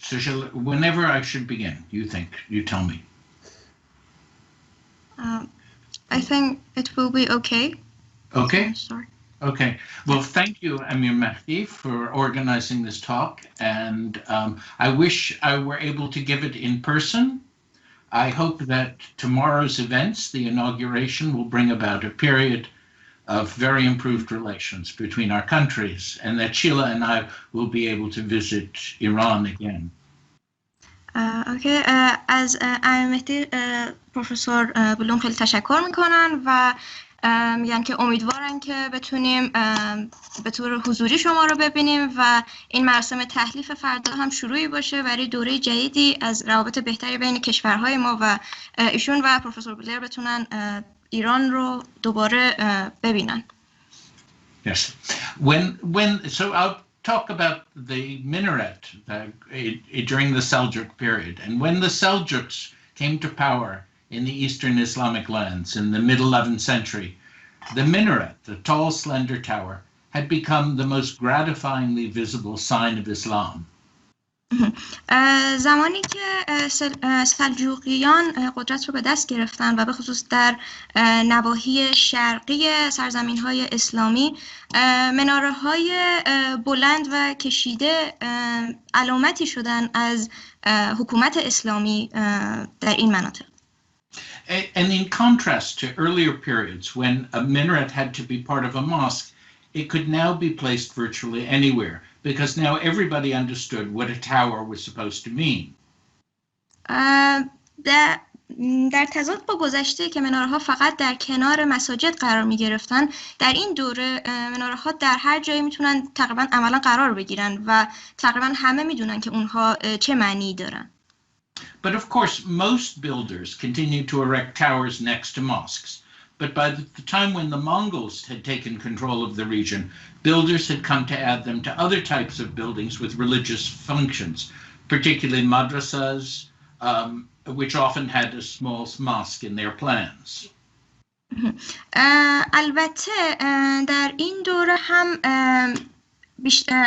So whenever I should begin, you think? You tell me. I think it will be okay. Okay. Sorry. Okay. Well, thank you, Amir Mahdi, for organizing this talk. And I wish I were able to give it in person. I hope that tomorrow's events, the inauguration, will bring about a period of very improved relations between our countries, and that Sheila and I will be able to visit Iran again. اوکی، از امیر مهدی پروفسور بلوم خیلی تشکر میکنن و میگن که امیدوارن که بتونیم به طور حضوری شما رو ببینیم و این مراسم تحلیف فردا هم شروعی باشه برای دوره جدیدی از روابط بهتری بین کشورهای ما و ایشون و پروفسور بلر بتونن ایران رو دوباره ببینن. Yes. So I'll talk about the minaret during the Seljuk period. And when the Seljuks came to power in the Eastern Islamic lands in the mid-11th century, the minaret, the tall, slender tower, had become the most gratifyingly visible sign of Islam. زمانی که سلجوقیان قدرت رو به دست گرفتن و به خصوص در نواحی شرقی سرزمین‌های اسلامی، مناره‌های بلند و کشیده علامتی شدن از حکومت اسلامی در این مناطق. And in contrast to earlier periods when a minaret had to be part of a mosque, it could now be placed virtually anywhere, because now everybody understood what a tower was supposed to mean. در تضاد با گذشته که مناره‌ها فقط در کنار مساجد قرار می‌گرفتن، در این دوره مناره‌ها در هر جایی میتونن تقریباً عملاً قرار بگیرن و تقریباً همه میدونن که اونها چه معنی دارن. But of course, most builders continued to erect towers next to mosques. But by the time when the Mongols had taken control of the region, builders had come to add them to other types of buildings with religious functions, particularly madrasas, which often had a small mosque in their plans. البته در این دوره هم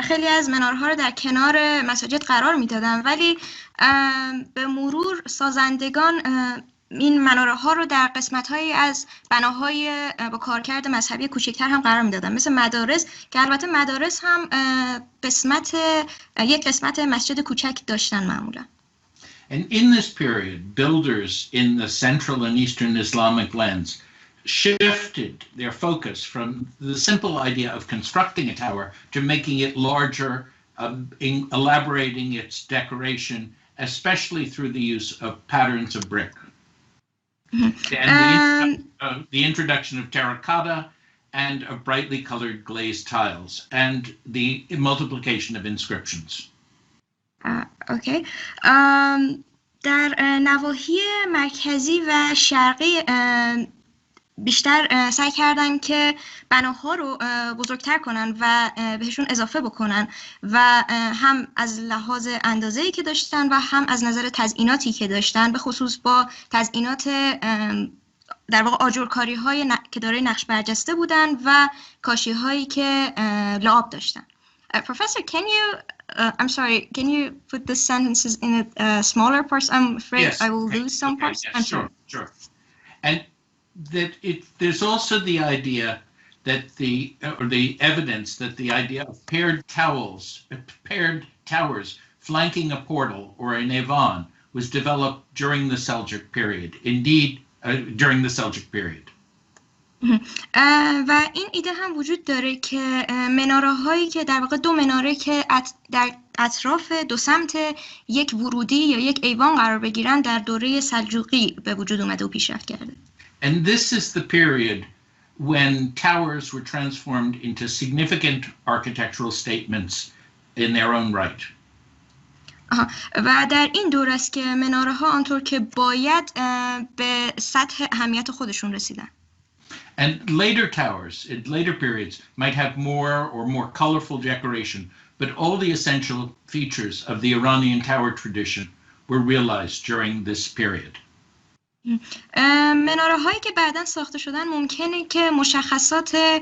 خیلی از منارها رو در کنار مساجد قرار میدادن، ولی به مرور سازندگان این مناره ها رو در قسمت‌هایی از بناهای با کارکرد مذهبی کوچکتر هم قرار میدادن، مثل مدارس که البته مدارس هم یک قسمت مسجد کوچک داشتن معمولا. And in this period, builders in the central and eastern Islamic lands shifted their focus from the simple idea of constructing a tower to making it larger, elaborating its decoration, especially through the use of patterns of brick. And the introduction of terracotta and of brightly colored glazed tiles and the multiplication of inscriptions. Okay. در نواحی مرکزی و شرقی بیشتر سعی کردن که بناها رو بزرگتر کنن و بهشون اضافه بکنن و هم از لحاظ اندازه‌ای که داشتن و هم از نظر تزئیناتی که داشتن، به خصوص با تزئینات در واقع آجرکاری‌های که دارای نقش برجسته بودن و کاشی‌هایی که لعاب داشتن. Professor, I'm sorry, can you put the sentences in smaller parts? I'm afraid yes, I will lose some parts. Yes, sure. And that there's also the idea that the evidence that the idea of paired towers flanking a portal or an evan was developed during the Seljuk period. Indeed, during the Seljuk period. و این ایده هم وجود داره که مناره هایی که در واقع دو مناره که در اطراف دو سمت یک ورودی یا یک ایوان قرار بگیرن در دوره سلجوقی به وجود اومده و پیشرفت کرده. And this is the period when towers were transformed into significant architectural statements in their own right. و در این دوره است که مناره ها آنطور که باید به سطح اهمیت خودشون رسیدن. And later towers, in later periods, might have more colorful decoration, but all the essential features of the Iranian tower tradition were realized during this period. مناره هایی که بعداً ساخته شدن ممکنه که مشخصات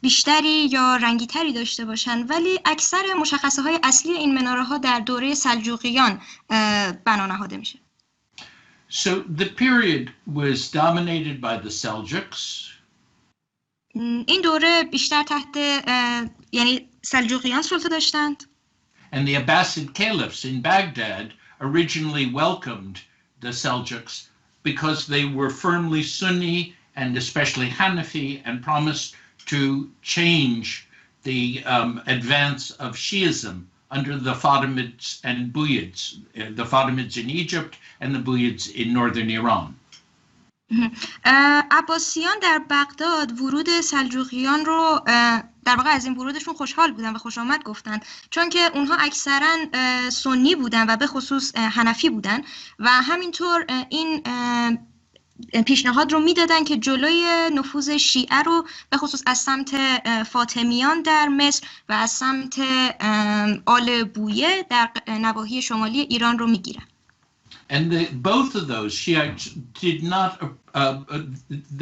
بیشتری یا رنگی‌تری داشته باشن، ولی اکثر مشخصه های اصلی این مناره ها در دوره سلجوقیان بنا نهاده میشه. So the period was dominated by the Seljuks. این دوره بیشتر تحت یعنی سلجوقیان سلطه داشتند. And the Abbasid caliphs in Baghdad originally welcomed the Seljuks because they were firmly Sunni and especially Hanafi and promised to change the advance of Shiism under the Fatimids and Buyids, the Fatimids in Egypt and the Buyids in northern Iran. عباسیان در بغداد ورود سلجوقیان رو در واقع از این ورودشون خوشحال بودن و خوش آمد گفتن، چون که اونها اکثرا سنی بودن و به خصوص حنفی بودن و همینطور این پیشنهاد رو میدادن که جلوی نفوذ شیعه رو به خصوص از سمت فاطمیان در مصر و از سمت آل بویه در نواحی شمالی ایران رو میگیرن. And both of those Shiites did not,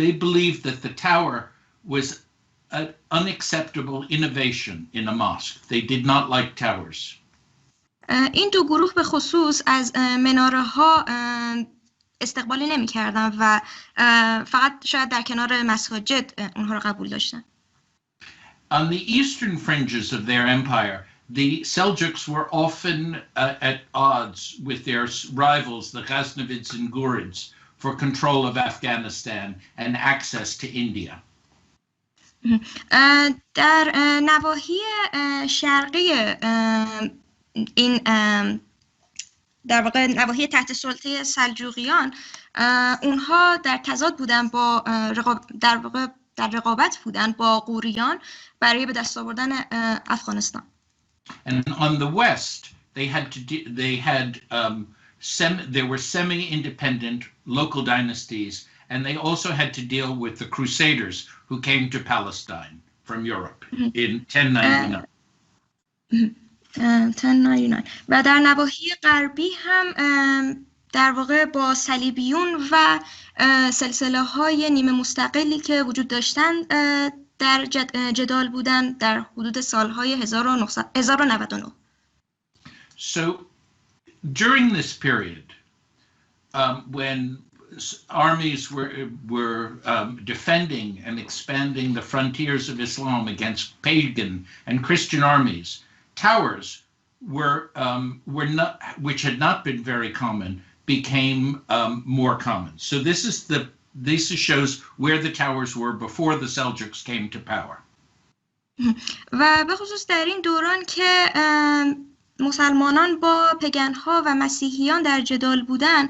they believed that the tower was an unacceptable innovation in a mosque. They did not like towers. این دو گروه به خصوص از مناره ها استقبالی نمی کردن و فقط شاید در کنار مساجد اونها رو قبول داشتن. On the eastern fringes of their empire, the Seljuks were often at odds with their rivals, the Ghaznavids and Ghurids, for control of Afghanistan and access to India. در نواحی شرقی این در واقع نواحی تحت سلطه سلجوقیان اونها در تضاد بودن با در واقع در رقابت بودن با غوریان برای به دست آوردن افغانستان. And on the west, there were semi-independent local dynasties, and they also had to deal with the Crusaders who came to Palestine from Europe in 1099. 1099. و در نواحی غربی هم در واقع با صلیبیون و سلسله های نیمه مستقلی که وجود داشتند در جدال بودن در حدود سالهای 1099. So during this period, when armies were defending and expanding the frontiers of Islam against pagan and Christian armies, towers were not, which had not been very common, became more common. So this shows where the towers were before the Seljuks came to power. و به خصوص در این دوران که مسلمانان با پگنها و مسیحیان در جدال بودن،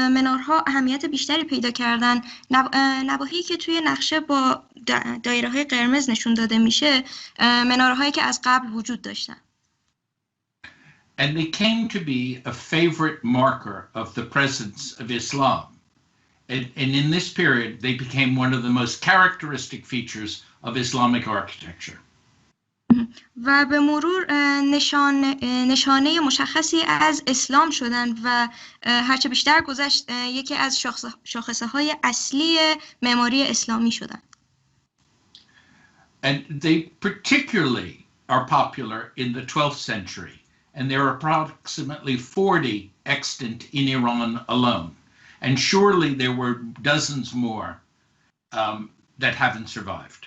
منارها اهمیت بیشتری پیدا کردن. نواحی که توی نقشه با دایره‌های قرمز نشون داده میشه، منارهایی که از قبل وجود داشتن. And they came to be a favorite marker of the presence of Islam. And in this period, they became one of the most characteristic features of Islamic architecture. و به مرور نشانه مشخصی از اسلام شدند و هرچه بیشتر گذشت یکی از شاخصه‌های اصلی معماری اسلامی شدند. And they particularly are popular in the 12th century, and there are approximately 40 extant in Iran alone. And surely there were dozens more that haven't survived.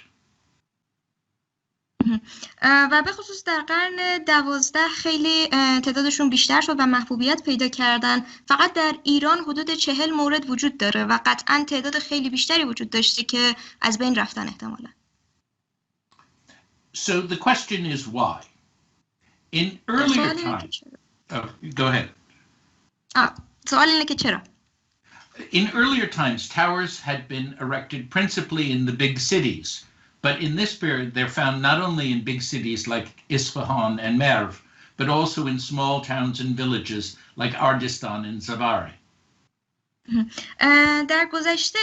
و به خصوص در قرن 12 خیلی تعدادشون بیشتر شد و محبوبیت پیدا کردن. فقط در ایران حدود 40 مورد وجود داره و قطعاً تعداد خیلی بیشتری وجود dاشته که از بین رفتن احتمالاً. So the question is why? In earlier times, go ahead. سوال اینه که چرا؟ In earlier times, towers had been erected principally in the big cities. But in this period, they're found not only in big cities like Isfahan and Merv, but also in small towns and villages like Ardistan and Zavari. در گذشته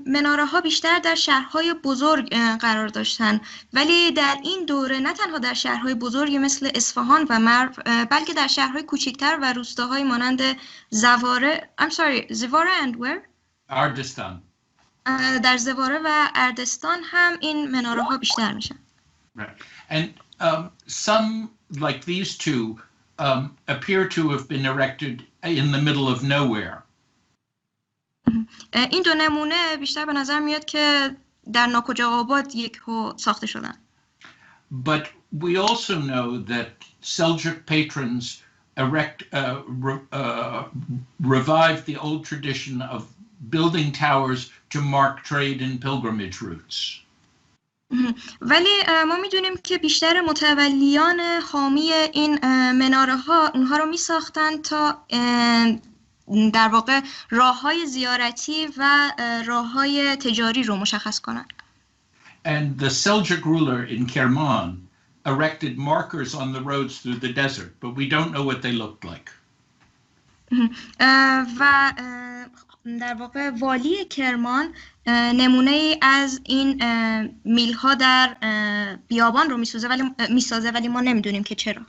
مناره ها بیشتر در شهرهای بزرگ قرار داشتن، ولی در این دوره نه تنها در شهرهای بزرگی مثل اصفهان و مرو، بلکه در شهرهای کوچکتر و روستاهای مانند زواره and where؟ اردستان. در زواره و اردستان هم این مناره ها بیشتر میشن. Right. And some like these two appear to have been erected in the middle of nowhere. این دو نمونه بیشتر به نظر میاد که در ناکجا آباد یکو ساخته شدن. But we also know that Seljuk patrons revived the old tradition of building towers to mark trade and pilgrimage routes. ولی ما میدونیم که بیشتر متولیان حامی این مناره ها اونها رو می ساختن تا در واقع راه‌های زیارتی و راه‌های تجاری رو مشخص کنن. And the Seljuk ruler in Kerman erected markers on the roads through the desert, but we don't know what they looked like. و در واقع والی کرمان نمونه ای از این میل‌ها در بیابان رو میسازه ولی ما نمیدونیم که چرا.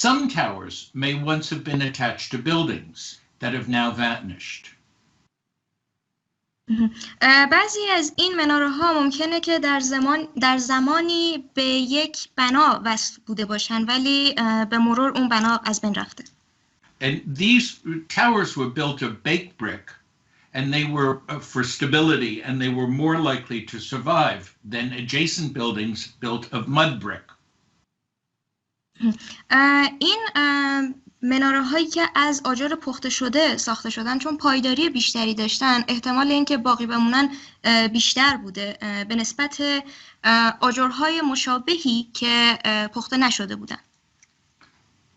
Some towers may once have been attached to buildings that have now vanished. بعضی از این مناره ها ممکنه که در زمانی به یک بنا وصل بوده باشن ولی به مرور اون بنا از بین رفته. And these towers were built of baked brick, and they were for stability, and they were more likely to survive than adjacent buildings built of mud brick. این مناره هایی که از آجر پخته شده ساخته شدن چون پایداری بیشتری داشتن احتمال اینکه باقی بمونن بیشتر بوده به نسبت آجرهای مشابهی که پخته نشده بودن.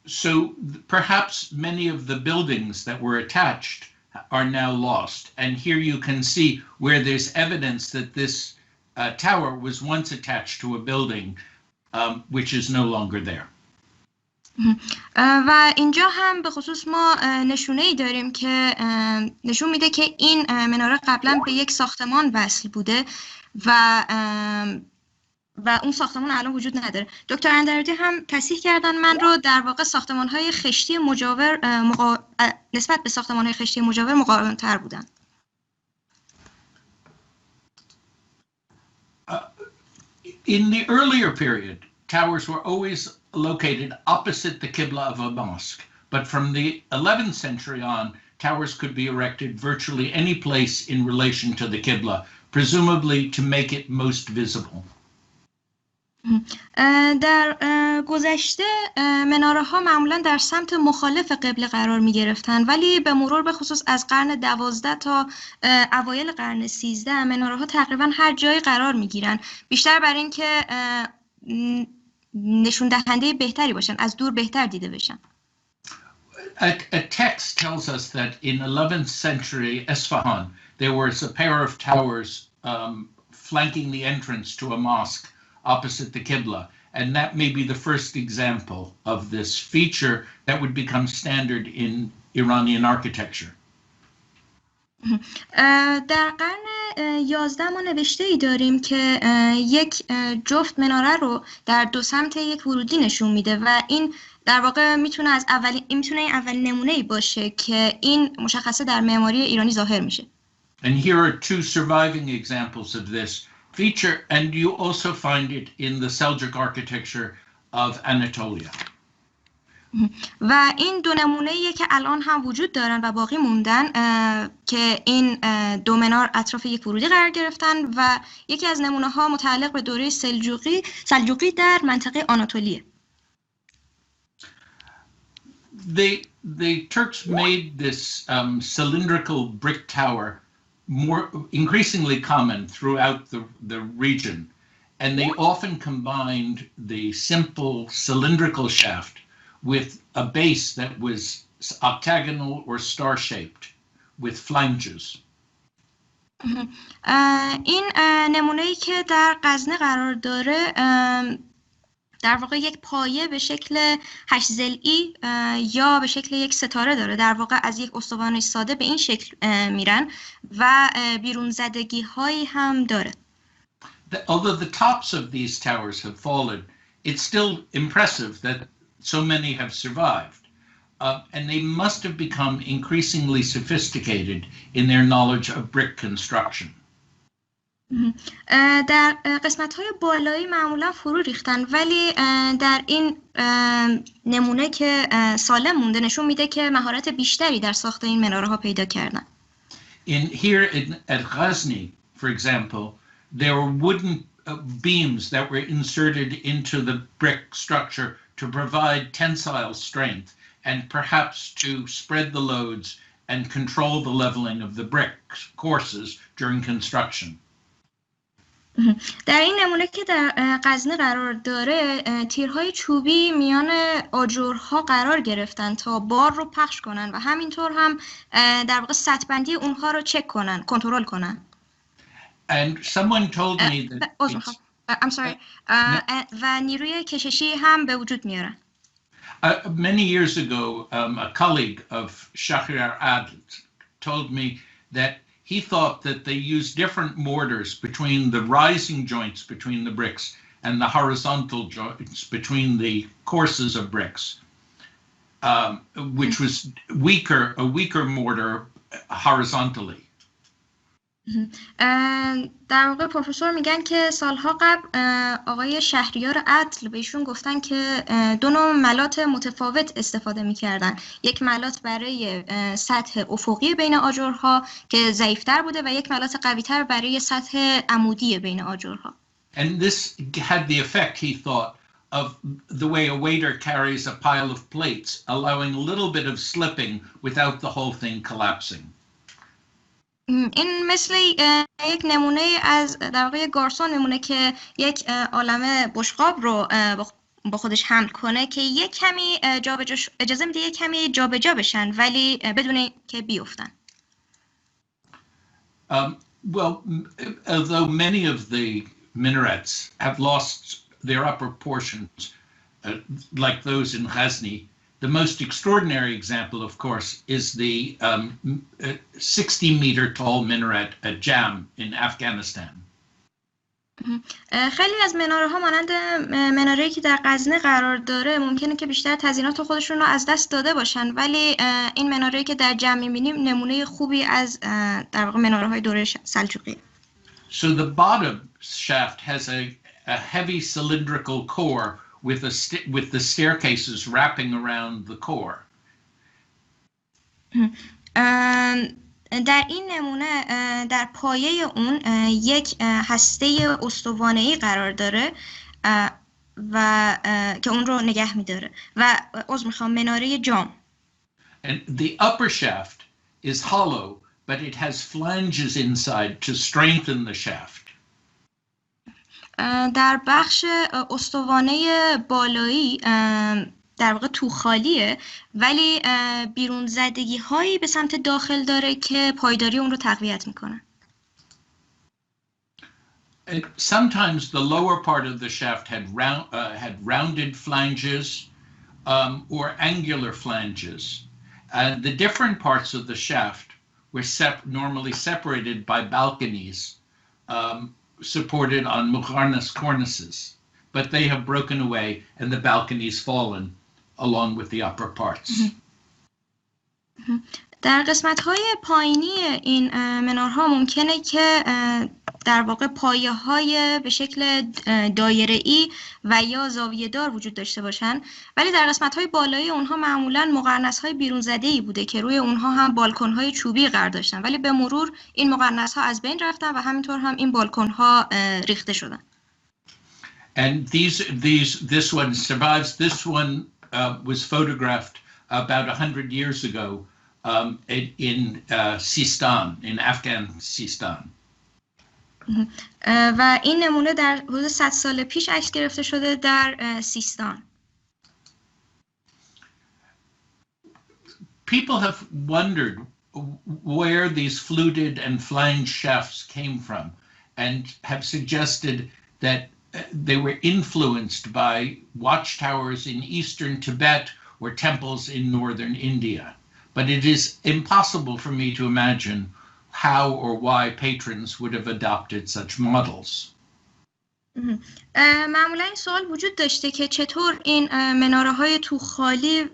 So perhaps many of the buildings that were attached are now lost. And here you can see where there's evidence that this tower was once attached to a building which is no longer there. و اینجا هم به خصوص ما نشونه‌ای داریم که نشون میده که این مناره قبلا به یک ساختمان وصل بوده و اون ساختمان الان وجود نداره. دکتر اندردی هم تصحیح کردن من رو در واقع ساختمان‌های خشتی مجاور نسبت به ساختمان‌های خشتی مجاور مقاوم‌تر بودن. In the earlier period, towers were always located opposite the Qibla of a mosque. But from the 11th century on, towers could be erected virtually any place in relation to the Qibla, presumably to make it most visible. در گذشته مناره ها معمولا در سمت مخالف قبله قرار می گرفتن ولی به مرور به خصوص از قرن 12 تا اوایل قرن 13 مناره ها تقریبا هر جایی قرار می گیرن بیشتر برای اینکه نشون دهنده بهتری باشن از دور بهتر دیده بشن. A text tells us that in 11th century Isfahan there was a pair of towers flanking the entrance to a mosque opposite the Qibla, and that may be the first example of this feature that would become standard in Iranian architecture. در قرن 11 ما نوشته‌ای داریم که یک جفت مناره رو در دو سمت یک ورودی نشون میده و این در واقع میتونه این اولین نمونه‌ای باشه که این مشخصه در معماری ایرانی ظاهر میشه. And here are two surviving examples of this feature, and you also find it in the Seljuk architecture of Anatolia. و این دو نمونه‌ایه که الان هم وجود دارن و باقی موندن که این دو منار اطراف یک ورودی قرار گرفتن و یکی از نمونه‌ها متعلق به دوره سلجوقی در منطقه آناتولیه. The Turks made this cylindrical brick tower more increasingly common throughout the region, and they often combined the simple cylindrical shaft with a base that was octagonal or star-shaped with flanges. این نمونه‌ای که در غزنه قرار داره در واقع یک پایه به شکل 8 ضلعی یا به شکل یک ستاره داره. در واقع از یک استوانه ساده به این شکل میرن و بیرون زدگی هایی هم داره. Although the tops of these towers have fallen, it's still impressive that so many have survived. And they must have become increasingly sophisticated in their knowledge of brick construction. در قسمت‌های بالایی معمولا فرو ریختن، ولی در این نمونه که سالم مونده نشون میده که مهارت بیشتری در ساخت این مناره‌ها پیدا کردن. At Ghazni, for example, there were wooden beams that were inserted into the brick structure to provide tensile strength and perhaps to spread the loads and control the leveling of the brick courses during construction. در این نمونه که در غزنی قرار داره، تیرهای چوبی میان آجرها قرار گرفتن تا بار رو پخش کنن و همینطور هم در واقع سطح بندی اونها رو چک کنن، کنترل کنن. And someone told me that I'm sorry. و نیروی کششی هم به وجود میارن. Many years ago, a colleague of Shahriar Adl told me that he thought that they used different mortars between the rising joints between the bricks and the horizontal joints between the courses of bricks, which was a weaker mortar horizontally. در واقع پرفسور میگن که سالها قبل آقای شهریار عدل بهشون گفتن که دو نوع ملات متفاوت استفاده میکردن. یک ملات برای سطح افقی بین آجرها که ضعیفتر بوده و یک ملات قویتر برای سطح عمودی بین آجرها. And this had the effect, he thought, of the way a waiter carries a pile of plates, allowing a little bit of slipping without the whole thing collapsing. این مثل یک نمونه از در واقع گارسون میمونه که یک عالمه بشقاب رو با خودش حمل کنه که یک کمی اجازه میده یک کمی جابجا بشن ولی بدون که بیفتن. Well, although many of the minarets have lost their upper portions, like those in Ghazni, the most extraordinary example, of course, is the 60-meter tall minaret at Jam in Afghanistan. خیلی از مناره ها مانند مناره‌ای که در غزنی قرار داره ممکنه که بیشتر تزیینات خودشون رو از دست داده باشن، ولی این مناره‌ای که در جمع می‌بینیم نمونه خوبی از در واقع مناره های دوره سلجوقی. So the bottom shaft has a heavy cylindrical core with the staircases wrapping around the core. در این نمونه در پایه اون یک هسته استوانه‌ای قرار داره و که اون رو نگه می‌داره و مناره جام. And the upper shaft is hollow, but it has flanges inside to strengthen the shaft. در بخش استوانه بالایی در واقع تو خالیه ولی بیرون زدگی هایی به سمت داخل داره که پایداری اون رو تقویت میکنه. Sometimes the lower part of the shaft had rounded flanges or angular flanges. The different parts of the shaft were normally separated by balconies supported on Muqarnas cornices, but they have broken away and the balconies fallen along with the upper parts. در قسمت‌های پایینی این منارها ممکنه که در واقع پایه‌های به شکل دایره‌ای و یا زاویه‌دار وجود داشته باشن، ولی در قسمت‌های بالایی اونها معمولاً مقرنس‌های بیرون زده‌ای بوده که روی اونها هم بالکن‌های چوبی قرار داشتن، ولی به مرور این مقرنس‌ها از بین رفتن و همینطور هم این بالکن‌ها ریخته شدن. And this one survives. This one was photographed about 100 years ago in Sistan, in Afghan Sistan. و این نمونه در حدود 100 سال پیش عکس گرفته شده در سیستان. People have wondered where these fluted and flanged shafts came from and have suggested that they were influenced by watchtowers in eastern Tibet or temples in northern India. But it is impossible for me to imagine how or why patrons would have adopted such models. معمولا این سوال وجود داشته که چطور این مناره‌های توخالی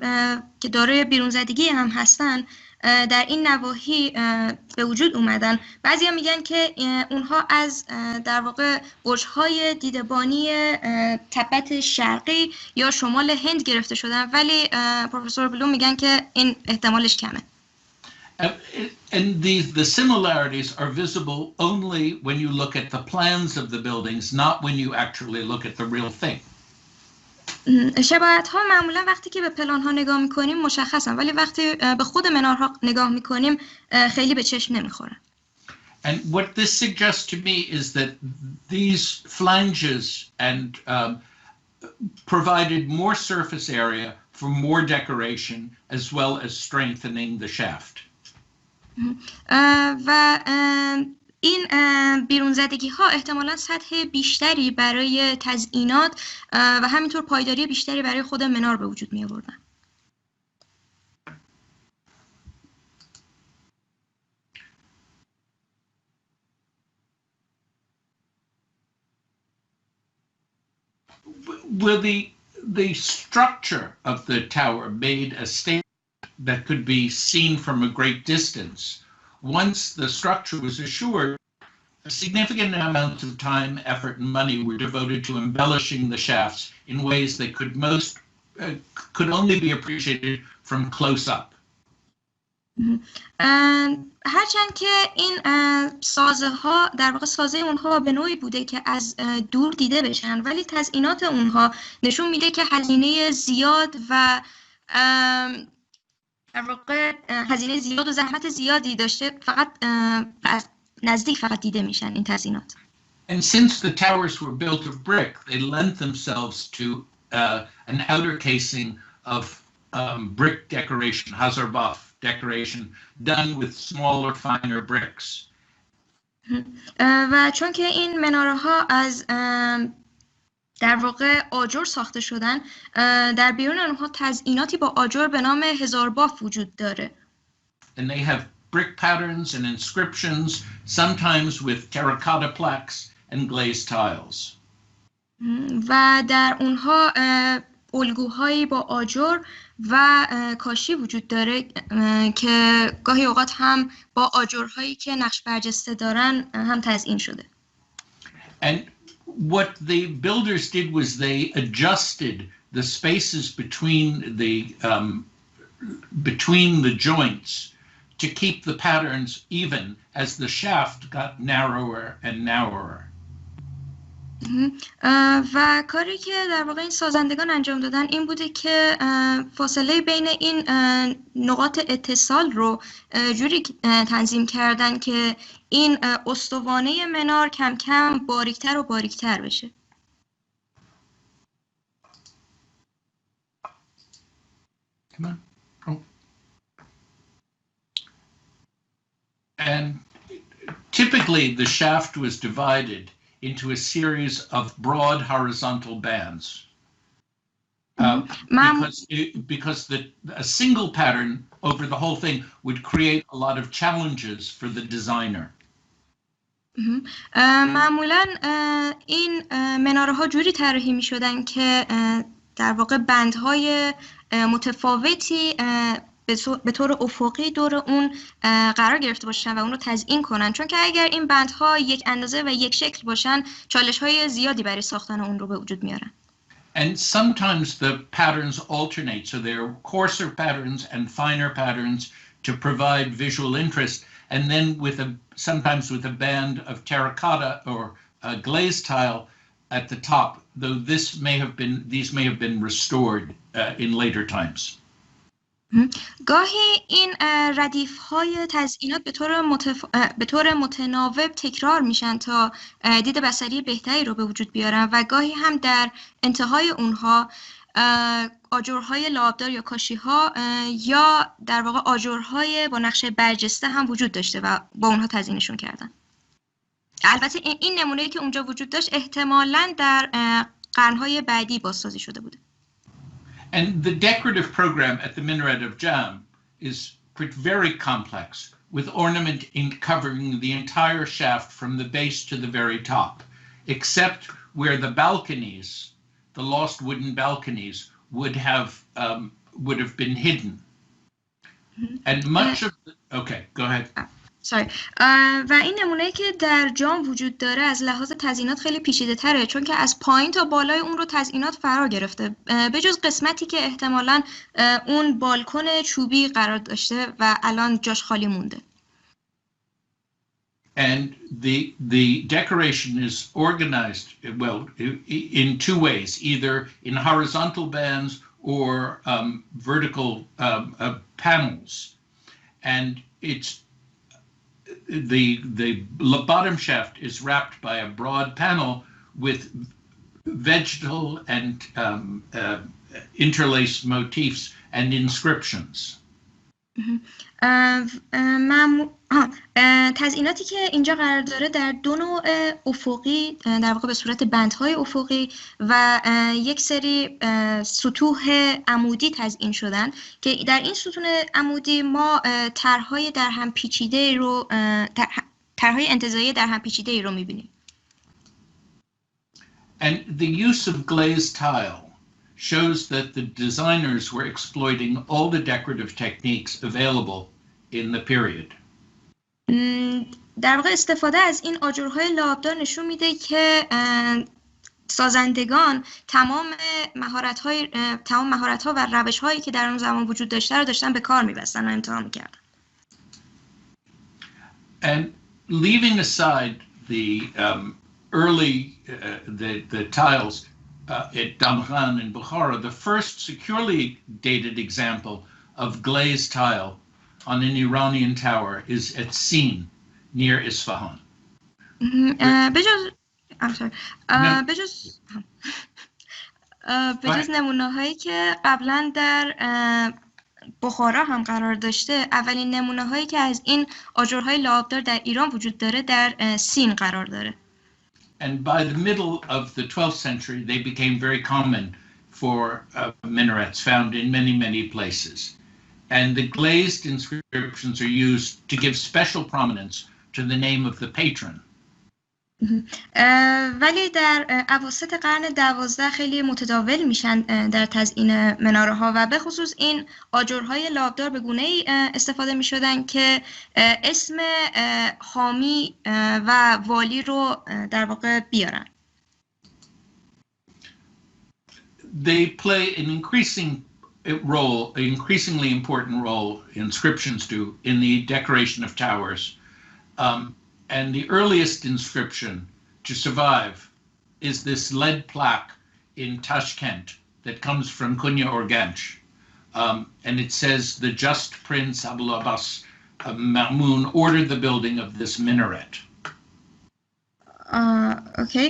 که دارای بیرونزدگی هم هستن در این نواحی به وجود اومدن. بعضیا میگن که اونها از در واقع برج‌های دیدبانی تبت شرقی یا شمال هند گرفته شدن، ولی پروفسور بلوم میگن که این احتمالش کمه. And the similarities are visible only when you look at the plans of the buildings, not when you actually look at the real thing. شباهت‌ها معمولا وقتی که به پلان‌ها نگاه می‌کنیم مشخصن، ولی وقتی به خود منارها نگاه می‌کنیم خیلی به چشم نمی‌خورن. And what this suggests to me is that these flanges and provided more surface area for more decoration as well as strengthening the shaft. و این بیرونزدگی ها احتمالاً سطح بیشتری برای تزیینات و همینطور پایداری بیشتری برای خود منار به وجود می آوردن. Well, the structure of the tower made a statement that could be seen from a great distance. Once the structure was assured, a significant amount of time, effort, and money were devoted to embellishing the shafts in ways that could only be appreciated from close up. هرچند که این سازه ها در واقع سازه اونها به نوعی بوده که از دور دیده بشن، ولی تزیینات اونها نشون میده که هزینه زیاد و در واقع هزینه زیاد و زحمت زیادی داشته، فقط از نزدیک فقط دیده میشن این تزیینات. And since the towers were built of brick, they lent themselves to an outer casing of brick decoration, hazarbuff decoration, done with smaller, finer bricks. و چون که این مناره ها از در واقع آجر ساخته شدن، در بیرون اونها تزییناتی با آجر به نام هزارباف وجود داره. And they have brick patterns and inscriptions, sometimes with terracotta plaques and glazed tiles. و در اونها الگوهایی با آجر و کاشی وجود داره که گاهی اوقات هم با آجرهایی که نقش برجسته دارن هم تزیین شده. And what the builders did was they adjusted the spaces between the joints to keep the patterns even as the shaft got narrower and narrower. و کاری که در واقع این سازندگان انجام دادن این بوده که فاصله بین این نقاط اتصال رو جوری تنظیم کردن که این استوانه منار کم کم باریکتر و باریکتر بشه. And typically the shaft was divided into a series of broad horizontal bands. Because a single pattern over the whole thing would create a lot of challenges for the designer. معمولاً این مناره ها جوری طراحی می شدن که در واقع بندهای متفاوتی به طور افقی دور اون قرار گرفته باشن و اون رو تزیین کنن، چون که اگر این بندها یک اندازه و یک شکل باشن چالش‌های زیادی برای ساختن اون رو به وجود میارن. And sometimes the patterns alternate, so there are coarser patterns and finer patterns to provide visual interest, and then sometimes with a band of terracotta or glazed tile at the top, though these may have been restored in later times. گاهی این ردیف‌های تزیینات به طور متناوب تکرار میشن تا دید بصری بهتری رو به وجود بیارن و گاهی هم در انتهای اونها آجرهای لعابدار یا کاشی‌ها یا در واقع آجرهای با نقشه برجسته هم وجود داشته و با اونها تزیینشون کردن. البته این نمونه‌ای که اونجا وجود داشت احتمالاً در قرن‌های بعدی بازسازی شده بوده. And the decorative program at the minaret of Jam is very complex, with ornament covering the entire shaft from the base to the very top, except where the balconies, the lost wooden balconies, would have been hidden. And much of the, okay, go ahead. Sorry. و این نمونه‌ای که در جام وجود داره از لحاظ تزیینات خیلی پیچیده تره، چون که از پایین تا بالای اون رو تزیینات فرا گرفته، به جز قسمتی که احتمالاً اون بالکن چوبی قرار داشته و الان جاش خالی مونده. And the decoration is organized, well, in two ways, either in horizontal bands or vertical panels. And it's the bottom shaft is wrapped by a broad panel with vegetal and interlaced motifs and inscriptions. تزییناتی که اینجا قرار داره در دو نوع افقی، در واقع به صورت بندهای افقی و یک سری سطوح عمودی تزیین شدن که در این ستون عمودی ما طرحهای در هم پیچیده رو طرحهای انتزاعی در هم پیچیده رو می‌بینیم. And the use of glazed tile shows that the designers were exploiting all the decorative techniques available in the period. در واقع استفاده از این آجرهای لابدار نشون میده که سازندگان تمام مهارت‌ها و روش‌هایی که در اون زمان وجود داشته رو داشتن به کار می‌بستن و امتحان می‌کردن. And leaving aside the early the tiles at Damghan in Bukhara, the first securely dated example of glazed tile on an Iranian tower is at Sin, near Isfahan. بجز نمونه‌هایی که قبلا در بخارا هم قرار داشته، اولین نمونه‌هایی که از این آجرهای لعابدار در ایران وجود داره در سین قرار داره. And by the middle of the 12th century, they became very common for minarets found in many places. And the glazed inscriptions are used to give special prominence to the name of the patron. ولی در اواسط قرن 12 خیلی متداول میشن در تزیین مناره ها و به خصوص این آجرهای لابدار به گونه‌ای استفاده میشدن که اسم حامی و والی رو در واقع بیارن. They play an increasingly important role, inscriptions do, in the decoration of towers. And the earliest inscription to survive is this lead plaque in Tashkent that comes from Kunya Organch. And it says, the just Prince Abul Abbas Ma'mun ordered the building of this minaret. Okay.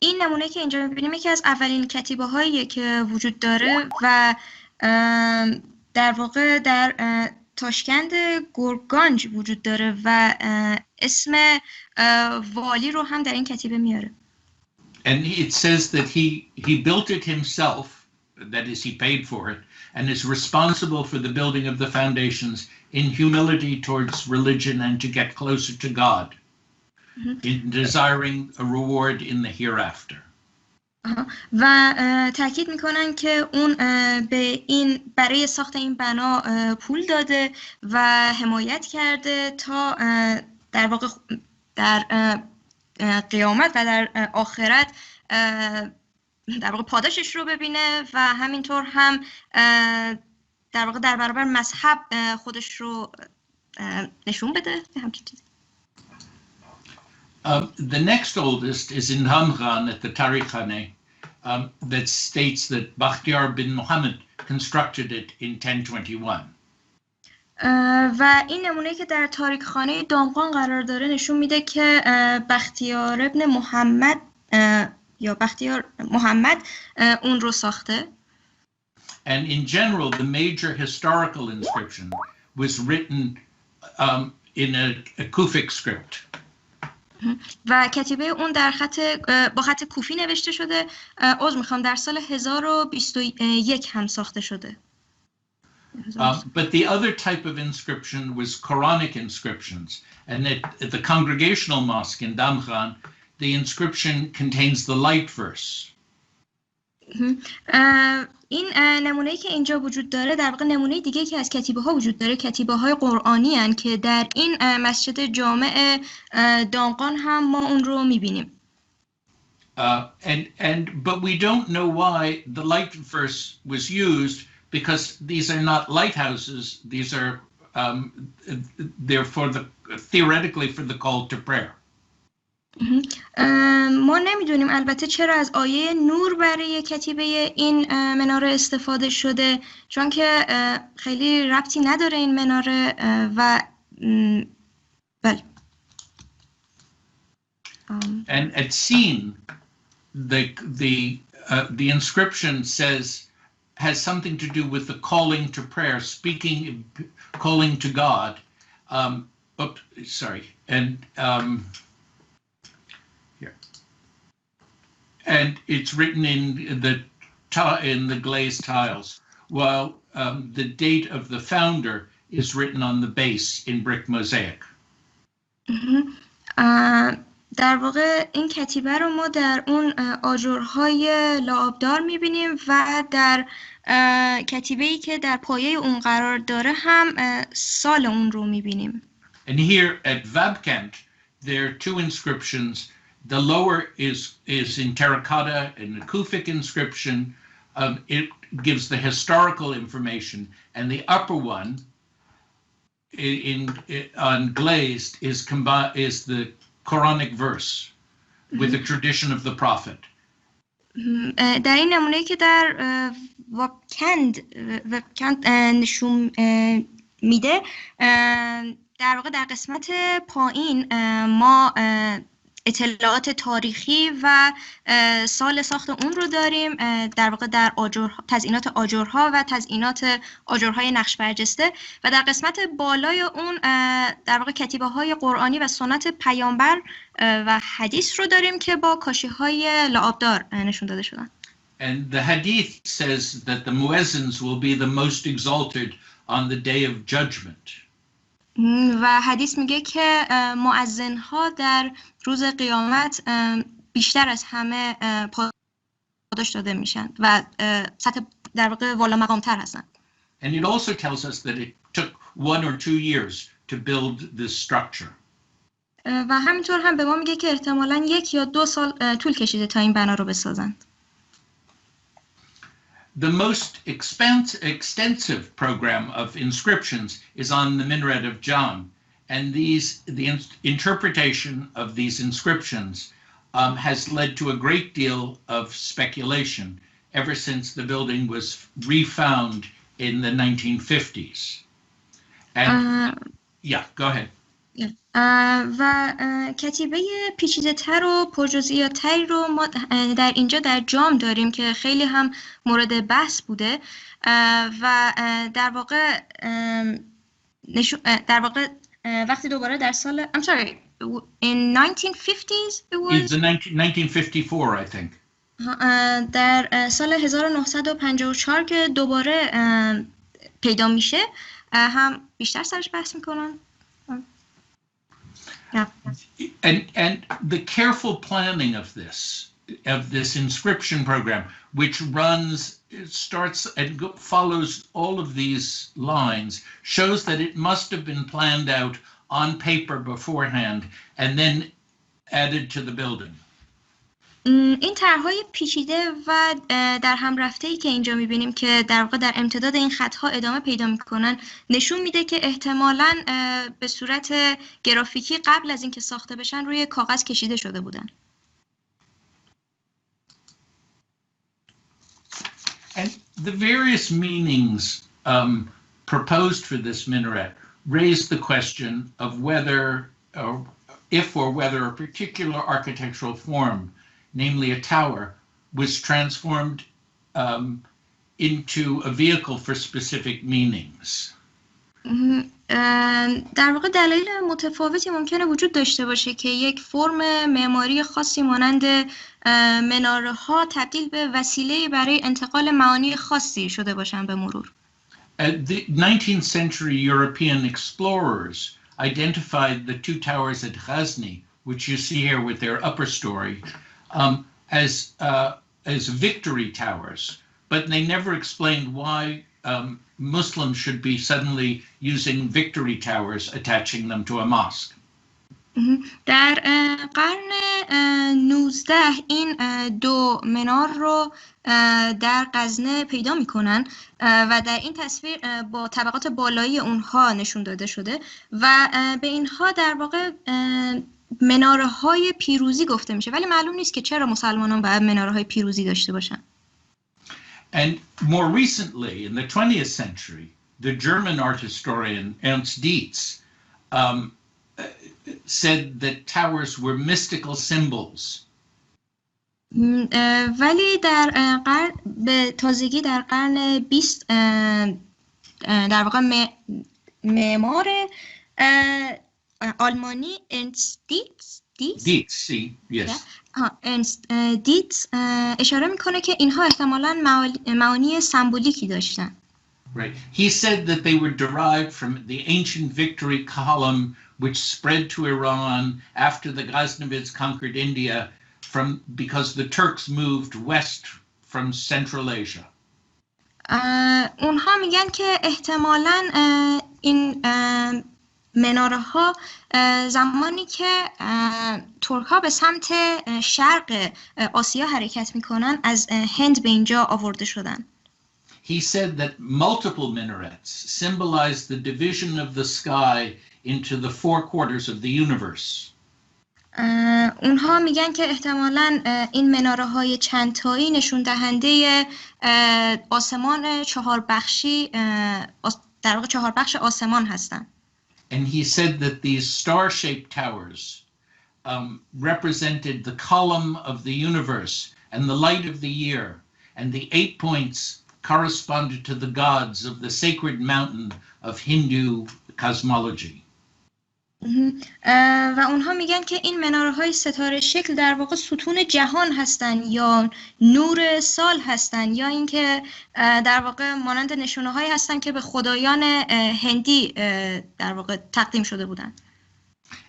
این نمونه که اینجا می‌بینیم یکی از اولین کتیبه هایی که وجود داره و در واقع در تاشکند گورگانج وجود داره و اسم والی رو هم در این کتیبه میاره. And it says that he built it himself, that is he paid for it, and is responsible for the building of the foundations in humility towards religion and to get closer to God, in desiring a reward in the hereafter. و تاکید میکنن که اون به این برای ساخت این بنا پول داده و حمایت کرده تا در واقع در قیامت و در آخرت در واقع پاداشش رو ببینه و همینطور هم در واقع در برابر مذهب خودش رو نشون بده. همچین چیزی. The next oldest is in Hamghan at the Tarikhane that states that Bakhtiyar bin Muhammad constructed it in 1021. و این نمونه که در تاریخخانه دامغان قرار داره نشون میده که بختیار ابن محمد یا بختیار محمد اون رو ساخته. And in general, the major historical inscription was written in a Kufic script. و کتیبه اون در با خط کوفی نوشته شده. عذر میخوام، در سال 1021 هم ساخته شده. But the other type of inscription was Quranic inscriptions. And at the congregational mosque in Damghan, the inscription contains the light verse. این نمونه‌ای که اینجا وجود داره در واقع نمونه دیگه که از کتیبه ها وجود داره، کتیبه های قرآنی هستند که در این مسجد جامع دامغان هم ما اون رو می‌بینیم. But we don't know why the light verse was used, because these are not lighthouses. These are they're theoretically for the call to prayer. ما نمیدونیم البته چرا از آیه نور برای کتیبه این مناره استفاده شده، چون که خیلی ربطی نداره این مناره و بله. And at Sin, the inscription has something to do with the calling to prayer, calling to God. And it's written in the glazed tiles, while the date of the founder is written on the base in brick mosaic. در واقع این کتیبه رو ما در اون آجرهای لعابدار می‌بینیم و در کتیبه‌ای که در پایه اون قرار داره هم سال اون رو می‌بینیم. And here at Vabkent there are two inscriptions. The lower is in terracotta and a Kufic inscription. It gives the historical information, and the upper one on glazed is the Quranic verse with the tradition of the prophet. در این نمونه که در وابکند نشون میده، در واقع در قسمت پایین ما اطلاعات تاریخی و سال ساخت اون رو داریم، در واقع در تزیینات آجرها و تزیینات آجرهای نقش برجسته، و در قسمت بالای اون در واقع کتیبه های قرآنی و سنت پیامبر و حدیث رو داریم که با کاشی های لعابدار نشون داده شدن. And the hadith says that the muezzins will be the most exalted on the day of judgment. و حدیث میگه که مؤذن ها در روز قیامت بیشتر از همه پاداش داده میشن و سطح در واقع والا مقام تر هستن. And it also tells us that it took 1 or 2 years to build this structure. و همینطور هم به ما میگه که احتمالاً 1 یا 2 سال طول کشیده تا این بنا رو بسازند. The most extensive program of inscriptions is on the minaret of Jam, and the interpretation of these inscriptions has led to a great deal of speculation ever since the building was refound in the 1950s. And yeah, go ahead. و کتیبه پیچیده تر و پرجزئیات تری رو ما در اینجا در جام داریم که خیلی هم مورد بحث بوده و در واقع وقتی دوباره در سال I'm sorry in 1950s it was 1954 I think. در سال 1954 که دوباره پیدا میشه هم بیشتر سرش بحث میکنن. And the careful planning of this inscription program, which starts and follows all of these lines, shows that it must have been planned out on paper beforehand and then added to the building. این طرح‌های پیچیده و در هم رفته‌ای که اینجا می‌بینیم که در واقع در امتداد این خط‌ها ادامه پیدا می‌کنن نشون میده که احتمالاً به صورت گرافیکی قبل از اینکه ساخته بشن روی کاغذ کشیده شده بودن. And the various meanings proposed for this minaret raise the question of if or whether a particular architectural form, namely a tower, was transformed into a vehicle for specific meanings. در واقع دلایل متفاوتی ممکنه وجود داشته باشه که یک فرم معماری خاصی مانند مناره ها تبدیل به وسیله برای انتقال معانی خاصی شده باشن به مرور. The 19th century European explorers identified the two towers at Ghazni, which you see here with their upper story, as victory towers, but they never explained why Muslims should be suddenly using victory towers, attaching them to a mosque. در قرن 19 این دو منار رو در غزنه پیدا میکنن و در این تصویر با طبقات بالایی اونها نشون داده شده و به اینها در واقع مناره های پیروزی گفته میشه، ولی معلوم نیست که چرا مسلمانان باید مناره های پیروزی داشته باشن. And more recently, in the 20th century, the German art historian Ernst Dietz said that towers were mystical symbols. ولی در به تازگی در قرن 20 در واقع معمار آلمانی ارنست دیتز اشاره میکنه که اینها احتمالاً معانی سمبولیکی داشتن. Right. He said that they were derived from the ancient victory column which spread to Iran after the Ghaznavids conquered India because the Turks moved west from Central Asia. اونها میگن که احتمالاً این مناره ها زمانی که ترک ها به سمت شرق آسیا حرکت میکنن از هند به اینجا آورده شدن. He said that multiple minarets symbolize the division of the sky into the four quarters of the universe. اونها میگن که احتمالاً این مناره های چند تایی نشون دهنده آسمان چهار بخشی در واقع چهار بخش آسمان هستن. And he said that these star-shaped towers represented the column of the universe and the light of the year, and the 8 points corresponded to the gods of the sacred mountain of Hindu cosmology. و اونها میگن که این مناره های ستاره شکل در واقع ستون جهان هستن یا نور سال هستن یا اینکه در واقع مانند نشونه هایی هستن که به خدایان هندی در واقع تقدیم شده بودن.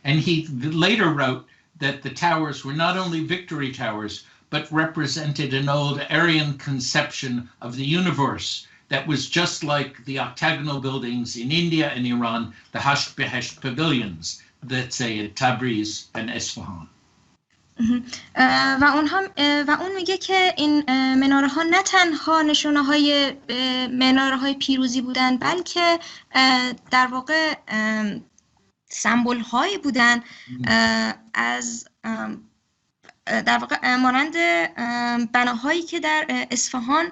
And he later wrote that the towers were not only victory towers but represented an old Aryan conception of the universe that was just like the octagonal buildings in India and Iran, the Hasht Behesht pavilions that say at Tabriz and Isfahan. و اون میگه که این مناره ها نه تنها نشونه های مناره های پیروزی بودن بلکه در واقع سمبل هایی بودن از در واقع مانند بناهایی که در اصفهان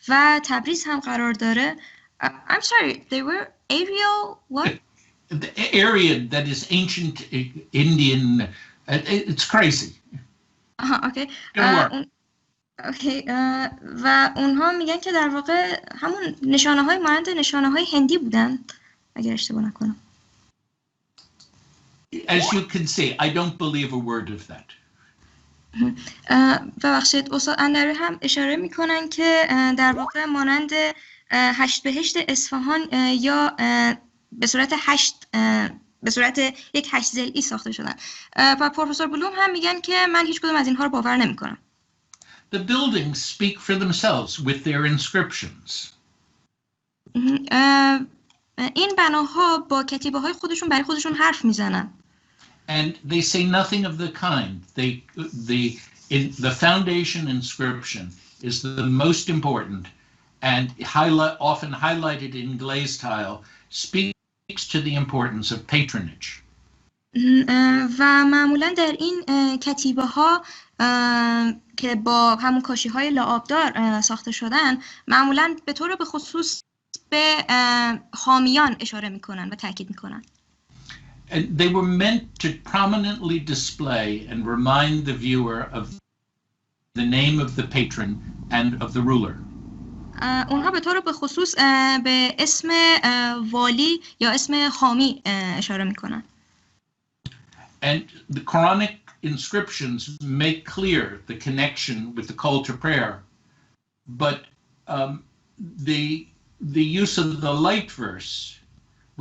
و تبریز هم قرار داره. I'm sorry, they were aerial what? The area that is ancient Indian, it's crazy. Okay. و اونها میگن که در واقع همون نشانه های مانند نشانه های هندی بودن اگر اشتباه نکنم. As you can see, I don't believe a word of that. ببخشید استاد اندری هم اشاره میکنن که در واقع مانند هشت بهشت اصفهان یا به صورت یک هشت ضلعی ساخته شدن و پرفسور بلوم هم میگن که من هیچ کدوم از اینها رو باور نمیکنم. The buildings speak for themselves with their inscriptions. این بناها با کتیبه های خودشون برای خودشون حرف میزنن. And they say nothing of the kind. The foundation inscription is the most important and often highlighted in glaze tile, speaks to the importance of patronage. و معمولا در این کتیبه ها که با همون کاشی های لعابدار ساخته شدن معمولا به طور به خصوص به حامیان اشاره میکنن و تاکید میکنن. And they were meant to prominently display and remind the viewer of the name of the patron and of the ruler. اونها به طور به خصوص به اسم والی یا اسم حامی اشاره میکنن. And the Quranic inscriptions make clear the connection with the call to prayer, but the use of the light verse,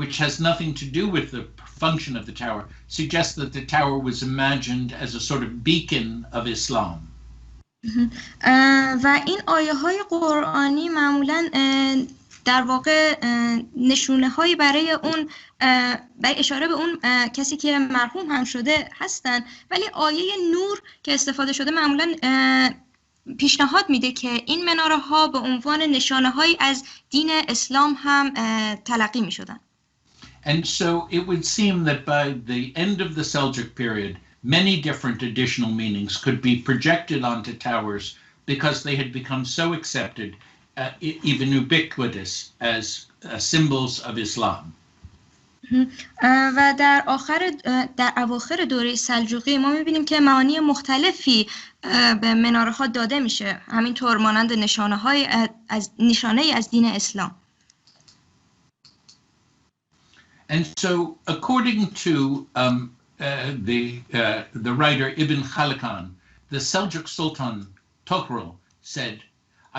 which has nothing to do with the function of the tower, suggests that the tower was imagined as a sort of beacon of Islam. و این آیه های قرآنی معمولاً در واقع نشونه هایی برای اشاره به اون کسی که مرحوم هم شده هستن، ولی آیه نور که استفاده شده معمولاً پیشنهاد میده که این مناره ها به عنوان نشانه هایی از دین اسلام هم تلقی میشدن. And so it would seem that by the end of the Seljuk period, many different additional meanings could be projected onto towers because they had become so accepted, even ubiquitous, as symbols of Islam. و در اواخر دوره سلجوقی ما می‌بینیم که معانی مختلفی به مناره ها داده میشه، همینطور مانند نشانه از دین اسلام. And so, according to the writer Ibn Khaldun, the Seljuk Sultan Tokrul said,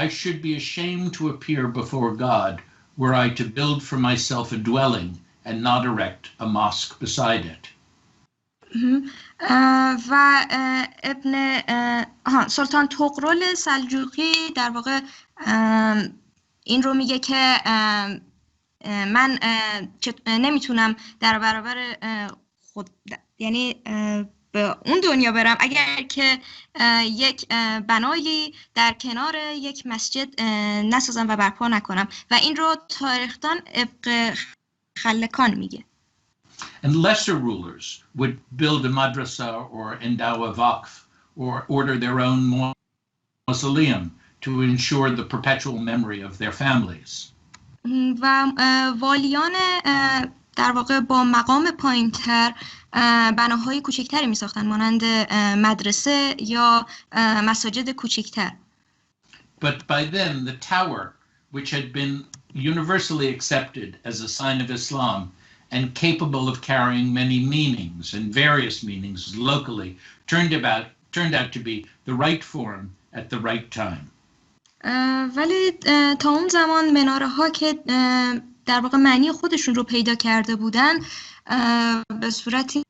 "I should be ashamed to appear before God were I to build for myself a dwelling and not erect a mosque beside it." و سلطان طغرل سلجوقی در واقع این رو میگه که من نمیتونم در برابر خود، یعنی به اون دنیا برم اگر که یک بنایی در کنار یک مسجد نسازم و برپا نکنم، و این رو تاریخدان ابن خلکان میگه. And lesser rulers would build a madrasa or endow a waqf or order their own mausoleum to ensure the perpetual memory of their families. و والیان در واقع با مقام پایین‌تر بناهای کوچکتری می‌ساختن مانند مدرسه یا مساجد کوچکتر. But by then the tower, which had been universally accepted as a sign of Islam and capable of carrying many meanings and various meanings locally, turned out to be the right form at the right time. ولی تا اون زمان مناره ها که در واقع معنی خودشون رو پیدا کرده بودن به صورتی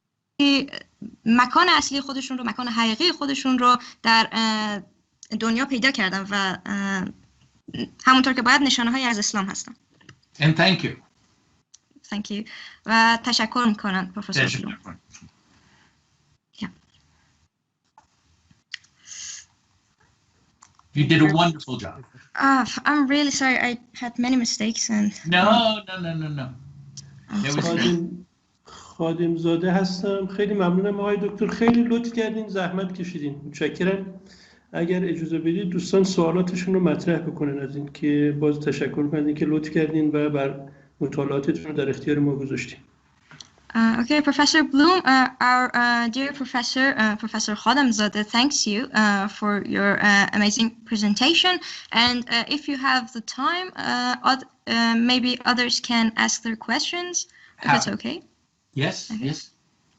مکان اصلی خودشون رو، مکان حقیقی خودشون رو در دنیا پیدا کردن و همونطور که باید نشانه های از اسلام هستن. And thank you. Thank you. و تشکر میکنم پروفسور بلوم. You did a wonderful job. I'm really sorry. I had many mistakes and. No. خادم زاده هستم. خیلی ممنونم آقای دکتر، خیلی لطف کردین، زحمت کشیدین. متشکرم. اگر اجازه بدید دوستان سوالاتشون رو مطرح بکنن از این که باز تشکر کنید که لطف کردین و بر مطالعاتتون رو در اختیار ما گذاشتین. Okay, Professor Blume, our dear professor, Professor Khodamzadeh, thanks you for your amazing presentation. And if you have the time, maybe others can ask their questions, if it's okay. Yes, okay. Yes.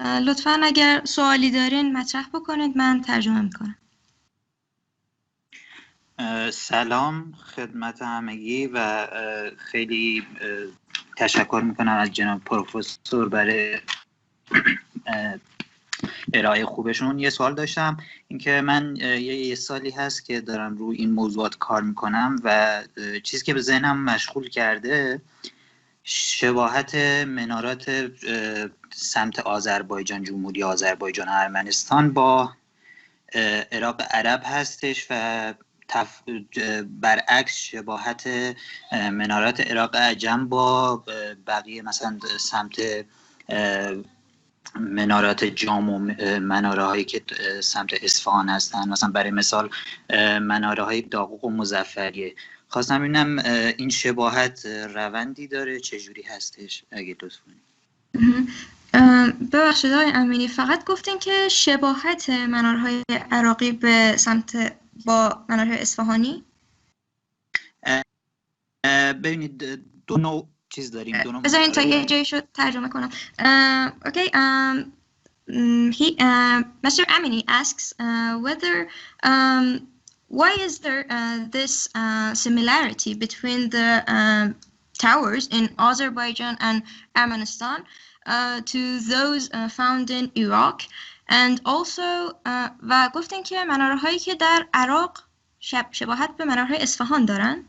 لطفاً اگر سوالی دارین مطرح بکنید، من ترجمه میکنم. سلام خدمت همگی و خیلی تشکر میکنم از جناب پرفسور برای ارائه خوبشون. یه سوال داشتم، اینکه من یه سالی هست که دارم روی این موضوعات کار میکنم و چیزی که به ذهنم مشغول کرده شباهت منارات سمت آذربایجان، جمهوری آذربایجان و ارمنستان با عراق عرب هستش و برعکس شباهت منارات عراق عجم با بقیه، مثلا سمت منارات جام و مناره هایی که سمت اصفهان هستن، مثلا برای مثال مناره های داغوق و مظفریه. خواستم ببینم این شباهت روندی داره، چجوری هستش؟ اگه لطف کنید. ببخشید آقای امینی، فقط گفتین که شباهت منارهای عراقی به سمت با مناره اصفهانی؟ ببینید دو نوع چیز داریم. دو نوع بذارین تا یه جایی شد ترجمه کنم. Okay. Mr. Amini asks whether why is there this similarity between the towers in Azerbaijan and Armenian to those found in Iraq and also و گفتین که مناره‌هایی که در عراق شباهت به مناره‌های اصفهان دارن.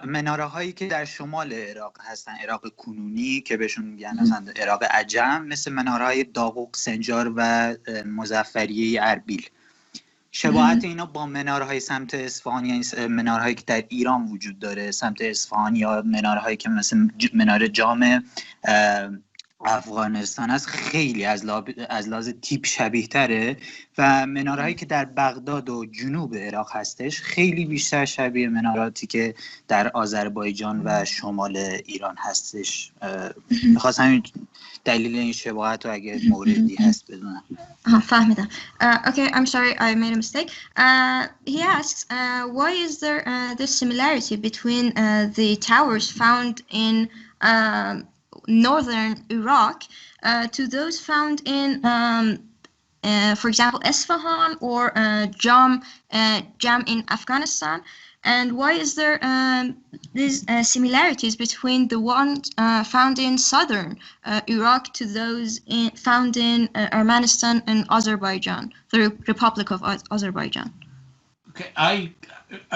مناره هایی که در شمال عراق هستن، عراق کنونی که بهشون میگن مثلا عراق عجم، مثل مناره های داغوق، سنجار و مظفریه اربیل. شباهت اینا با مناره های سمت اصفهان، یعنی مناره هایی که در ایران وجود داره سمت اصفهان، یا مناره هایی که مثل مناره جام افغانستان است، خیلی از لحاظ تیپ شبیه تره و منارهایی که در بغداد و جنوب عراق هستش خیلی بیشتر شبیه مناراتی که در آذربایجان و شمال ایران هستش. میخواستم همین دلیل این شباهت رو اگه موردی هست بدونم. فهمیدم. Okay, I'm sorry, I made a mistake. He asks, why is there this similarity between the towers found in northern Iraq to those found in, for example, Isfahan or Jam in Afghanistan, and why is there these similarities between the ones found in southern Iraq to those found in Armenian and Azerbaijan, the Republic of Azerbaijan? Okay,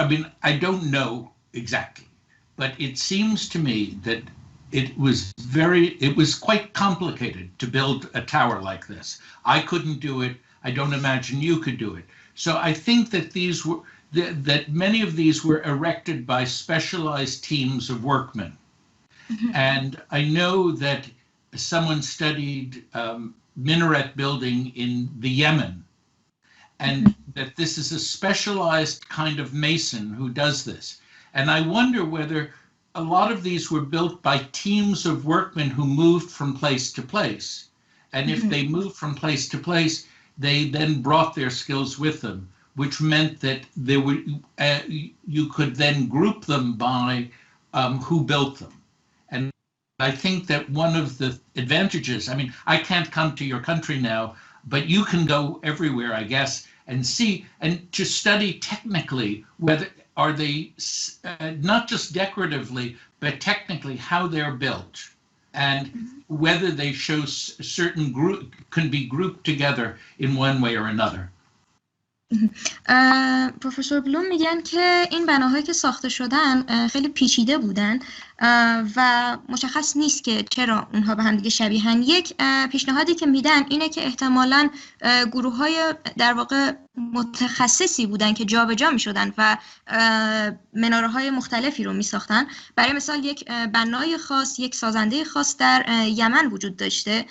I mean, I don't know exactly, but it seems to me that it was quite complicated to build a tower like this. I couldn't do it. I don't imagine you could do it. So I think that that many of these were erected by specialized teams of workmen. Mm-hmm. And I know that someone studied minaret building in the Yemen, and that this is a specialized kind of mason who does this. And I wonder whether a lot of these were built by teams of workmen who moved from place to place. And if they moved from place to place, they then brought their skills with them, which meant that there were, you could then group them by who built them. And I think that one of the advantages, I mean, I can't come to your country now, but you can go everywhere, I guess, and see, and to study technically whether, are they not just decoratively, but technically how they're built, and whether they show certain can be grouped together in one way or another. پرفسور بلوم میگن که این بناهایی که ساخته شدن خیلی پیچیده بودن و مشخص نیست که چرا اونها به هم دیگه شبیهن. یک پیشنهادی که میدن اینه که احتمالاً گروه‌های در واقع متخصصی بودن که جابجا میشدن و مناره‌های مختلفی رو میساختن. برای مثال یک بنای خاص، یک سازنده خاص در یمن وجود داشته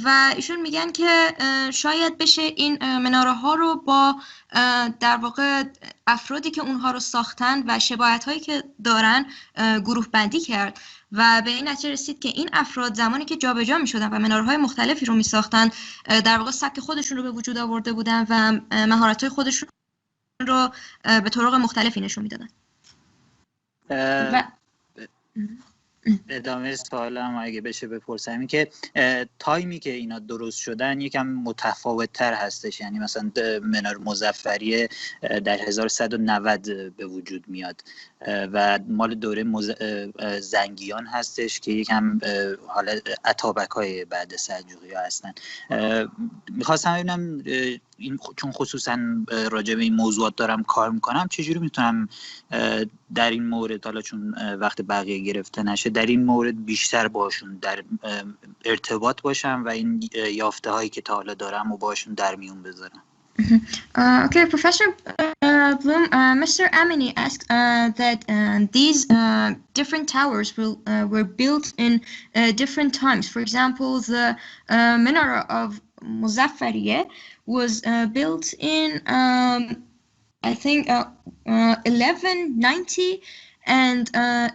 و ایشون میگن که شاید بشه این مناره ها رو با در واقع افرادی که اونها رو ساختن و شباهت هایی که دارن گروه بندی کرد و به این نتیجه رسید که این افراد زمانی که جابجا میشدن و مناره های مختلفی رو میساختن در واقع سبک خودشون رو به وجود آورده بودن و مهارت های خودشون رو به طرق مختلفی نشون میدادن. ادامه سوالم اگه بشه بپرسم این که تایمی که اینا درست شدن یکم متفاوت تر هستش، یعنی مثلا منار مظفریه در 1190 به وجود میاد و مال دوره زنگیان هستش که یکم حالا اتابک های بعد سلجوقی ها هستن. میخواستم ببینم این چون خصوصا راجع به این موضوعات دارم کار میکنم چجوری میتونم در این مورد، حالا چون وقت بقیه گرفته نشه، در این مورد بیشتر باشون در ارتباط باشم و این یافته هایی که تا حالا دارم و باشون در میون بذارم. Okay, Professor Blume, Mr. Amini asked that these different towers were built in different times. For example, the Minara of Muzaffarieh was built in, I think, 1190, and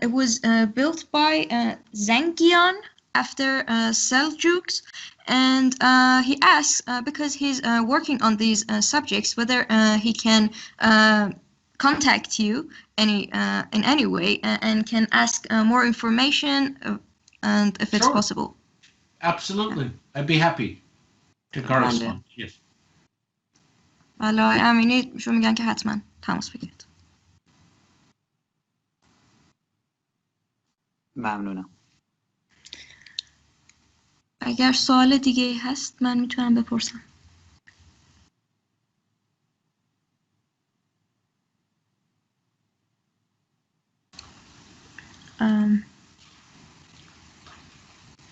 it was built by Zengian after Seljuks. And he asks, because he's working on these subjects, whether he can contact you in any way and can ask more information and if it's possible. Absolutely. I'd be happy to correspond. Yes. بله امینی شو میگن که حتما تماس بگیرید. ممنونم. اگر سوال دیگه هست من میتونم بپرسم.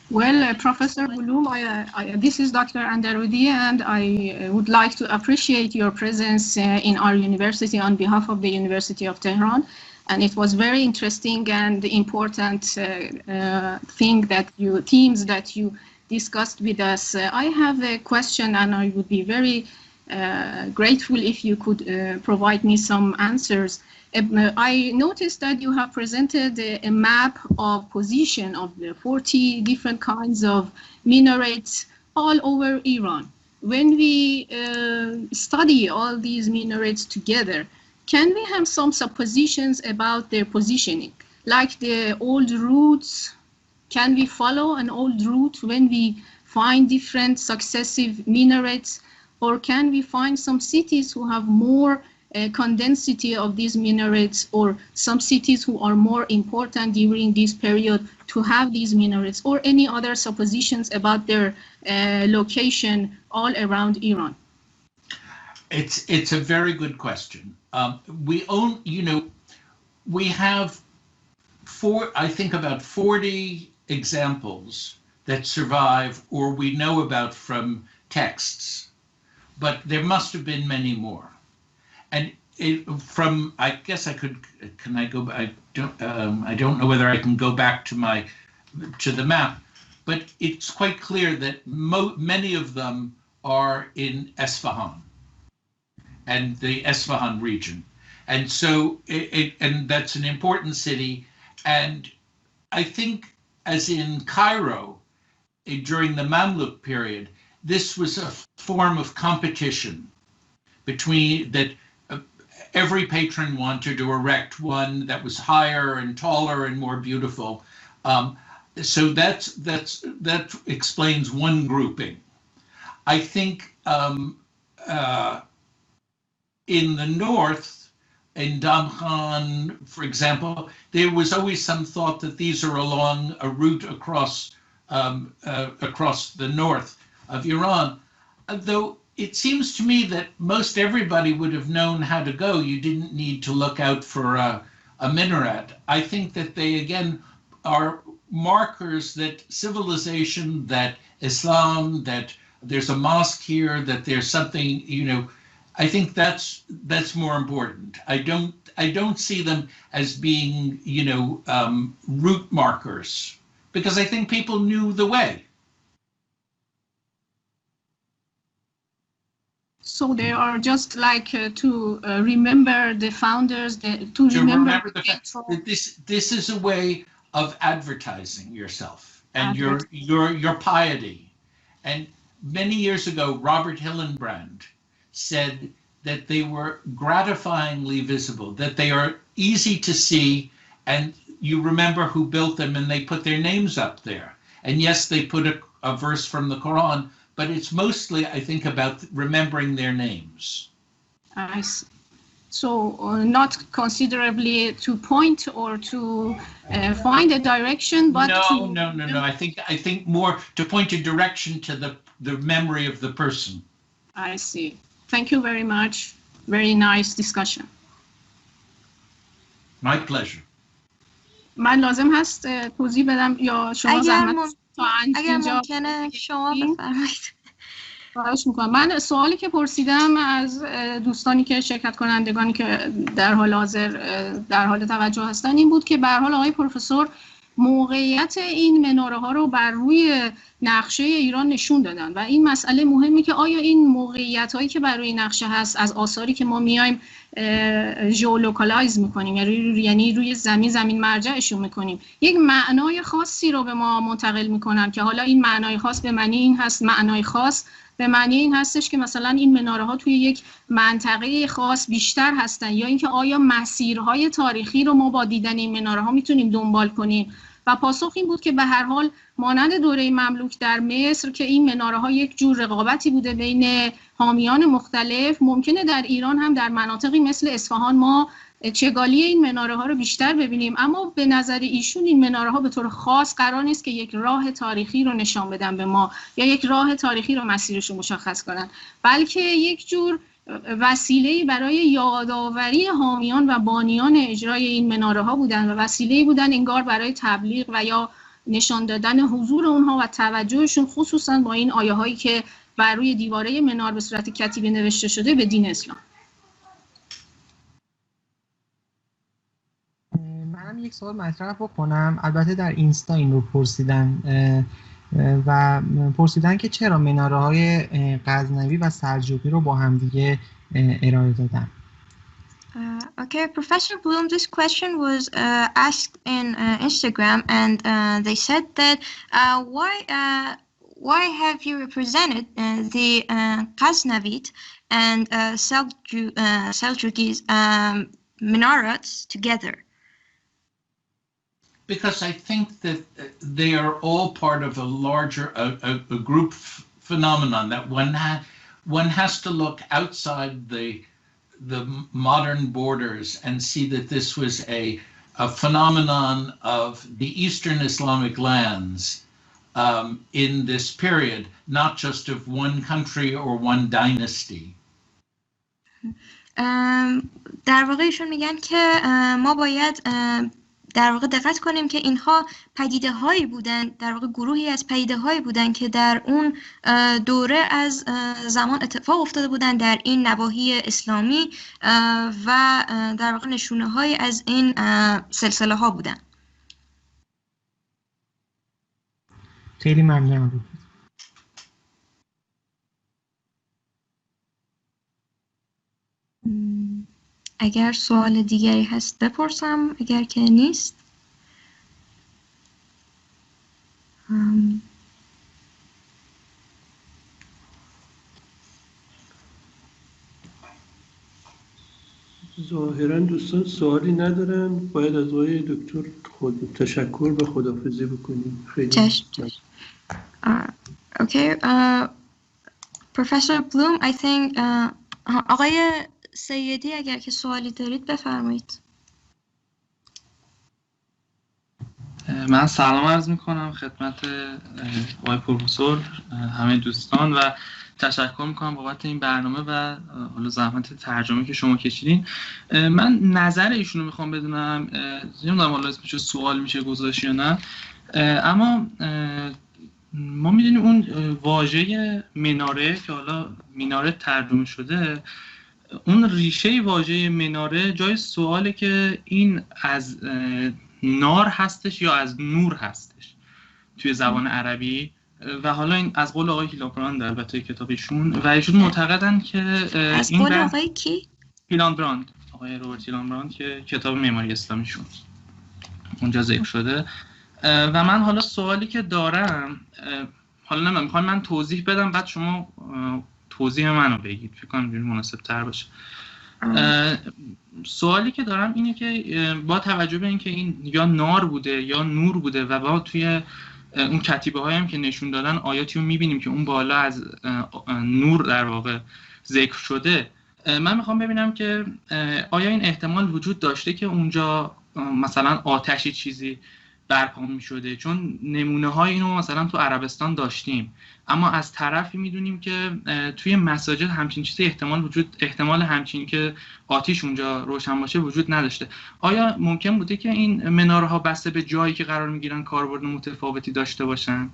Well, Professor Baloum, this is Dr. Andarudi, and I would like to appreciate your presence in our university on behalf of the University of Tehran. And it was very interesting and important themes that you discussed with us. I have a question, and I would be very grateful if you could provide me some answers. I noticed that you have presented a map of position of the 40 different kinds of minarets all over Iran. When we study all these minarets together, can we have some suppositions about their positioning? Like the old routes, can we follow an old route when we find different successive minarets? Or can we find some cities who have more condensity of these minarets, or some cities who are more important during this period to have these minarets, or any other suppositions about their location all around Iran? It's a very good question. We have I think about 40 examples that survive or we know about from texts, but there must have been many more. And I guess I could. Can I go? I don't know whether I can go back to the map, but it's quite clear that many of them are in Esfahan and the Esfahan region, and so and that's an important city. And I think, as in Cairo during the Mamluk period, this was a form of competition between that. Every patron wanted to erect one that was higher and taller and more beautiful. So that explains one grouping. I think in the north, in Damkhan, for example, there was always some thought that these are along a route across the north of Iran, though it seems to me that most everybody would have known how to go. You didn't need to look out for a minaret. I think that they, again, are markers that civilization, that Islam, that there's a mosque here, that there's something, I think that's more important. I don't see them as being, route markers, because I think people knew the way. So they are just like to remember the founders, to remember the fact that this is a way of advertising yourself and your piety. And many years ago, Robert Hillenbrand said that they were gratifyingly visible, that they are easy to see, and you remember who built them, and they put their names up there. And yes, they put a verse from the Quran, but it's mostly, I think, about remembering their names. I see. So not considerably to point or to find a direction, but No. I think more to point a direction to the memory of the person. I see. Thank you very much. Very nice discussion. My pleasure. من لازم هست توضیح بدم یا شما زحمت اگر ممکنه شما بفرمایید. خواهش میکنم. من سوالی که پرسیدم از دوستانی که شرکت کنندگانی که در حال حاضر در حال توجه هستن این بود که به هر حال آقای پروفسور موقعیت این مناره ها رو بر روی نقشه ایران نشون دادن و این مسئله مهمی که آیا این موقعیت هایی که بر روی نقشه هست از آثاری که ما میایم ژئولوکالایز میکنیم یعنی روی زمین مرجعشون میکنیم یک معنای خاصی رو به ما منتقل میکنن که حالا این معنای خاص به معنی این هست، معنای خاص به معنی این هستش که مثلا این مناره ها توی یک منطقه خاص بیشتر هستن یا اینکه آیا مسیرهای تاریخی رو ما با دیدن این مناره ها میتونیم دنبال کنیم و پاسخ این بود که به هر حال مانند دوره مملوک در مصر که این مناره ها یک جور رقابتی بوده بین حامیان مختلف، ممکنه در ایران هم در مناطقی مثل اصفهان ما چگالی این مناره ها رو بیشتر ببینیم، اما به نظر ایشون این مناره ها به طور خاص قرار نیست که یک راه تاریخی رو نشان بدن به ما یا یک راه تاریخی رو مسیرش رو مشخص کنن، بلکه یک جور وسیله‌ای برای یادآوری حامیان و بانیان اجرای این مناره ها بودن و وسیله‌ای بودن انگار برای تبلیغ و یا نشان دادن حضور اونها و توجهشون خصوصا با این آیه هایی که بر روی دیواره منار به صورت کتیبه نوشته شده به دین اسلام. منم یک سوال مطرح بکنم. البته در اینستا این رو پرسیدن و پرسیدن که چرا مناره های غزنوی و سلجوقی رو با هم دیگه ارائه دادن. Okay, Professor Blume, this question was asked in Instagram, and they said that why have you represented the Ghaznavite and Seljuqi's minarets together? Because I think that they are all part of a larger a group phenomenon that one has to look outside the modern borders and see that this was a phenomenon of the Eastern Islamic lands in this period, not just of one country or one dynasty. در واقعشون میگن که ما باید در واقع دقت کنیم که اینها پدیده هایی بودن، در واقع گروهی از پدیده هایی بودن که در اون دوره از زمان اتفاق افتاده بودن در این نواحی اسلامی و در واقع نشونه هایی از این سلسله ها بودن. خیلی ممنونم. اگر سوال دیگری هست بپرسم، اگر که نیست ظاهرا دوستان سوالی ندارن. باید از آقای دکتر تشکر و خداحافظی بکنیم. خیلی Okay, Professor Blume, I think آقای سیدی اگر که سوالی دارید بفرمایید. من سلام عرض میکنم خدمت آقای پرفسور، همه دوستان و تشکر میکنم بابت این برنامه و حالا زحمت ترجمه که شما کشیدین. من نظر ایشونو میخوام بدونم، نمیدونم حالا اسمش سوال میشه گذاشت یا نه، اما ما میدونیم اون واژه مناره که حالا میناره ترجمه شده، اون ریشه واژه مناره جای سواله که این از نار هستش یا از نور هستش توی زبان عربی و حالا این از قول آقای هیلاندبراند البته کتابشون و ایشون معتقدن که از قول آقای کی؟ هیلاندبراند، آقای روبرت هیلاندبراند که کتاب معماری اسلامیشون اونجا ذکر شده. و من حالا سوالی که دارم، حالا نمیدونم میخوام من توضیح بدم بعد شما توضیح منو بگید، فکر کنم مناسب تر باشه. سوالی که دارم اینه که با توجه به اینکه این یا نار بوده یا نور بوده و با توی اون کتیبه هایی هم که نشون دادن آیاتی رو میبینیم که اون بالا از نور در واقع ذکر شده، من میخوام ببینم که آیا این احتمال وجود داشته که اونجا مثلا آتشی چیزی برپا میشده، چون نمونه های اینو مثلا تو عربستان داشتیم اما از طرفی میدونیم که توی مساجد همچین چیزی احتمال همچین که آتش اونجا روشن باشه وجود نداشته. آیا ممکن بوده که این مناره ها بسته به جایی که قرار میگیرن کاربرد متفاوتی داشته باشن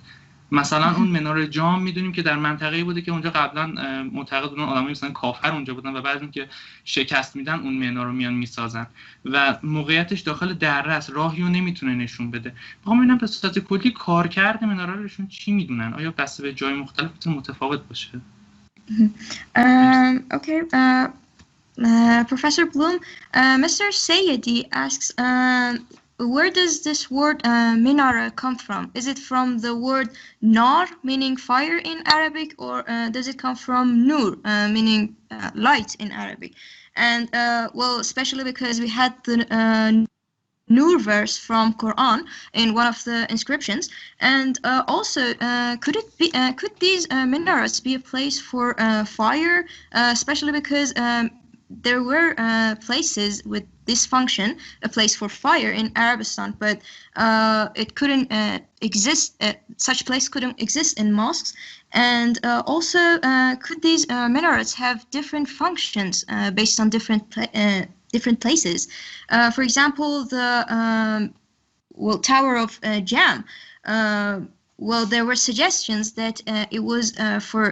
مثلا اون مناره جام میدونیم که در منطقه‌ای بوده که اونجا قبلا معتقد بودن آدمایی مثلا کافر اونجا بودن و بعد اینکه شکست میدن اون مناره رو میان میسازن و موقعیتش داخل دره است، راهی رو نمیتونه نشون بده. میخوام ببینم به صورت کلی کارکرد مناره رو ایشون چی میدونن؟ آیا بسته به جای مختلف میتونه متفاوت باشه؟ Okay. Professor Bloom, Mr. Sayedi asks, where does this word minara come from? Is it from the word nar, meaning fire in Arabic, or does it come from nur, meaning light in Arabic? And well, especially because we had the Nur verse from Quran in one of the inscriptions, and also could these minarets be a place for fire, especially because there were places with this function, a place for fire in Arabistan, but it couldn't exist. Such place couldn't exist in mosques, and also could these minarets have different functions based on different places? For example, the Tower of Jam. Well, there were suggestions that it was for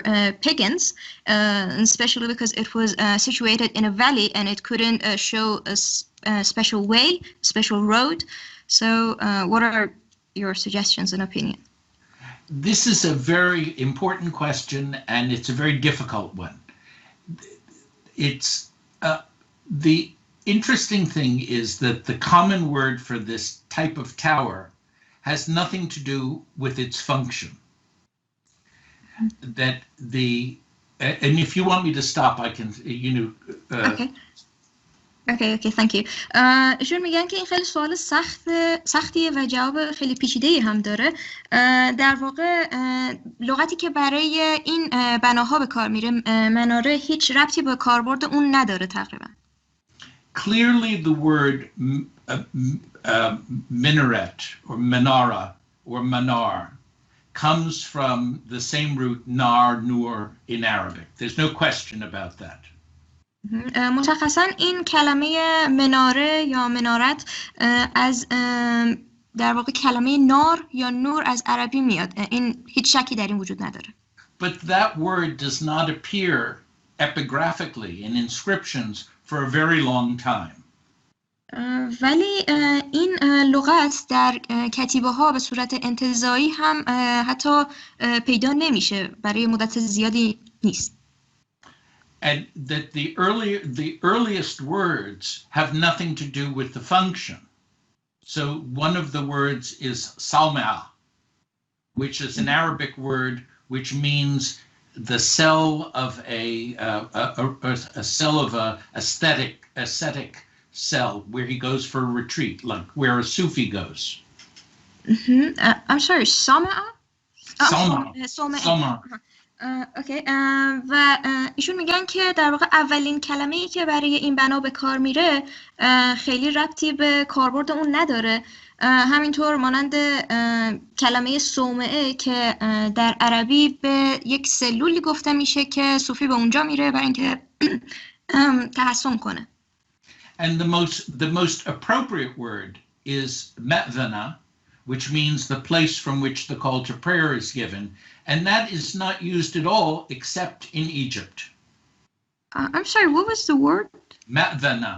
pagans, especially because it was situated in a valley and it couldn't show a special way, special road. So what are your suggestions and opinion? This is a very important question, and it's a very difficult one. It's the interesting thing is that the common word for this type of tower has nothing to do with its function. That and if you want me to stop, I can, Okay, thank you. ایشون میگن که این خیلی سوال سختیه و جواب خیلی پیچیده‌ای هم داره. در واقع لغتی که برای این بناها به کار میره مناره هیچ ربطی به کاربرد اون نداره تقریبا. Clearly the word minaret or manara or manar comes from the same root nar, nur in Arabic. There's no question about that. مشخصاً این کلمه مناره یا منارت از در واقع کلمه نار یا نور از عربی میاد. این هیچ شکی در این وجود نداره. But that word does not appear epigraphically in inscriptions for a very long time. ولی این لغت در کتیبه ها به صورت انتزاعی هم حتی پیدا نمیشه، برای مدت زیادی نیست. And that the earliest words have nothing to do with the function. So one of the words is salma, which is an Arabic word which means the cell of a cell of a ascetic cell where he goes for a retreat, like where a Sufi goes. I'm sorry, Sama? Sama. اوکی. و ایشون میگن که در واقع اولین کلمه‌ای که برای این بنا به کار میره خیلی ربطی به کاربرد اون نداره، همینطور مانند کلمه صومعه که در عربی به یک سلولی گفته میشه که صوفی به اونجا میره برای اینکه تحسن کنه. And the most appropriate word is ma'vana, which means the place from which the call to prayer is given, and that is not used at all except in Egypt. I'm sorry, what was the word? Ma'vana.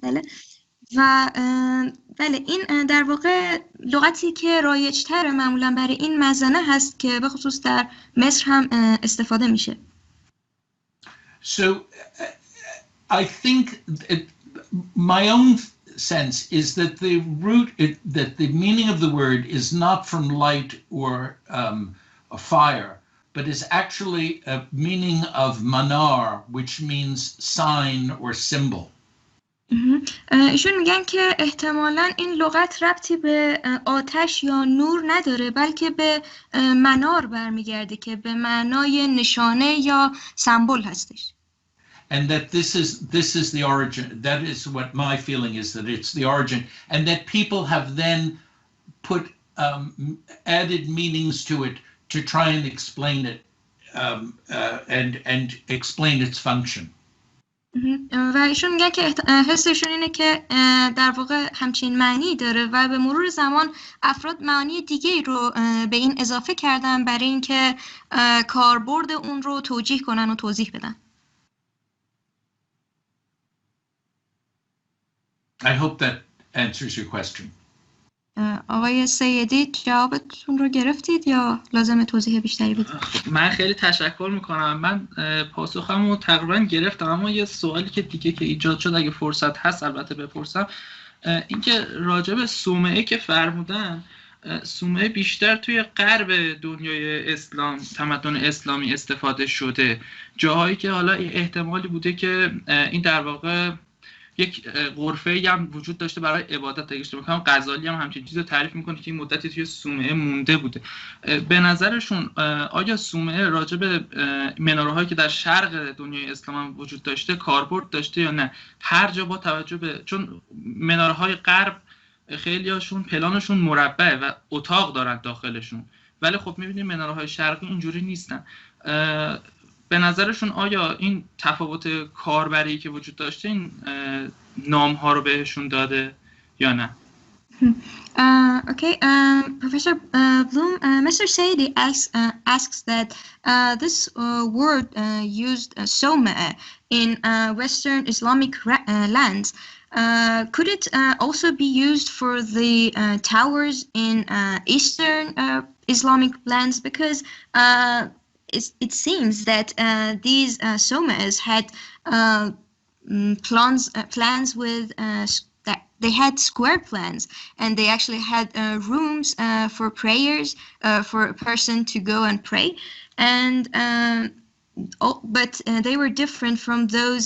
بله. و بله این در واقع لغتی که رایج‌تر معمولا برای این مزنه هست که به خصوص در مصر هم استفاده میشه. So I think my own sense is that that the meaning of the word is not from light or a fire, but is actually a meaning of manar, which means sign or symbol. ایشون میگن که احتمالاً این لغت ربطی به آتش یا نور نداره، بلکه به منار برمیگرده که به معنای نشانه یا سمبل هستش. And that this is the origin. That is what my feeling is, that it's the origin, and that people have then put added meanings to it to try and explain it and explain its function. و ایشون میگن که حسشون اینه که در واقع همچین معنی داره و به مرور زمان افراد معانی دیگه رو به این اضافه کردن برای اینکه کاربرد اون رو توجیه کنن و توضیح بدن. I hope that answers your question. آقای سیدی جوابتون رو گرفتید یا لازم توضیح بیشتری بدید؟ من خیلی تشکر میکنم. من پاسخم رو تقریبا گرفتم، اما یه سوالی که دیگه که ایجاد شد اگه فرصت هست البته بپرسم، اینکه راجع به صومعه که فرمودن، صومعه بیشتر توی غرب دنیای اسلام، تمدن اسلامی استفاده شده، جاهایی که حالا احتمالی بوده که این در واقع یک غرفه‌ای هم وجود داشته برای عبادت. اگه اشتباه نکنم غزالی هم همچین چیزی رو تعریف میکنه که این مدتی توی صومعه مونده بوده. به نظرشون آیا صومعه راجع به مناره‌هایی که در شرق دنیای اسلام هم وجود داشته کاربرد داشته یا نه؟ هر جا با توجه به چون مناره‌های غرب خیلیاشون پلانشون مربعه و اتاق دارن داخلشون، ولی خب می‌بینیم مناره‌های شرقی اینجوری نیستن. به نظرشون آیا این تفاوت کاربری که وجود داشته این نام‌ها رو بهشون داده یا نه؟ Okay, Professor Bloom, Mr. Saidi asks that this word used soma in Western Islamic lands. Could it also be used for the towers in Eastern Islamic lands? Because it seems that these somas had plans with that they had square plans, and they actually had rooms for prayers for a person to go and pray, and but they were different from those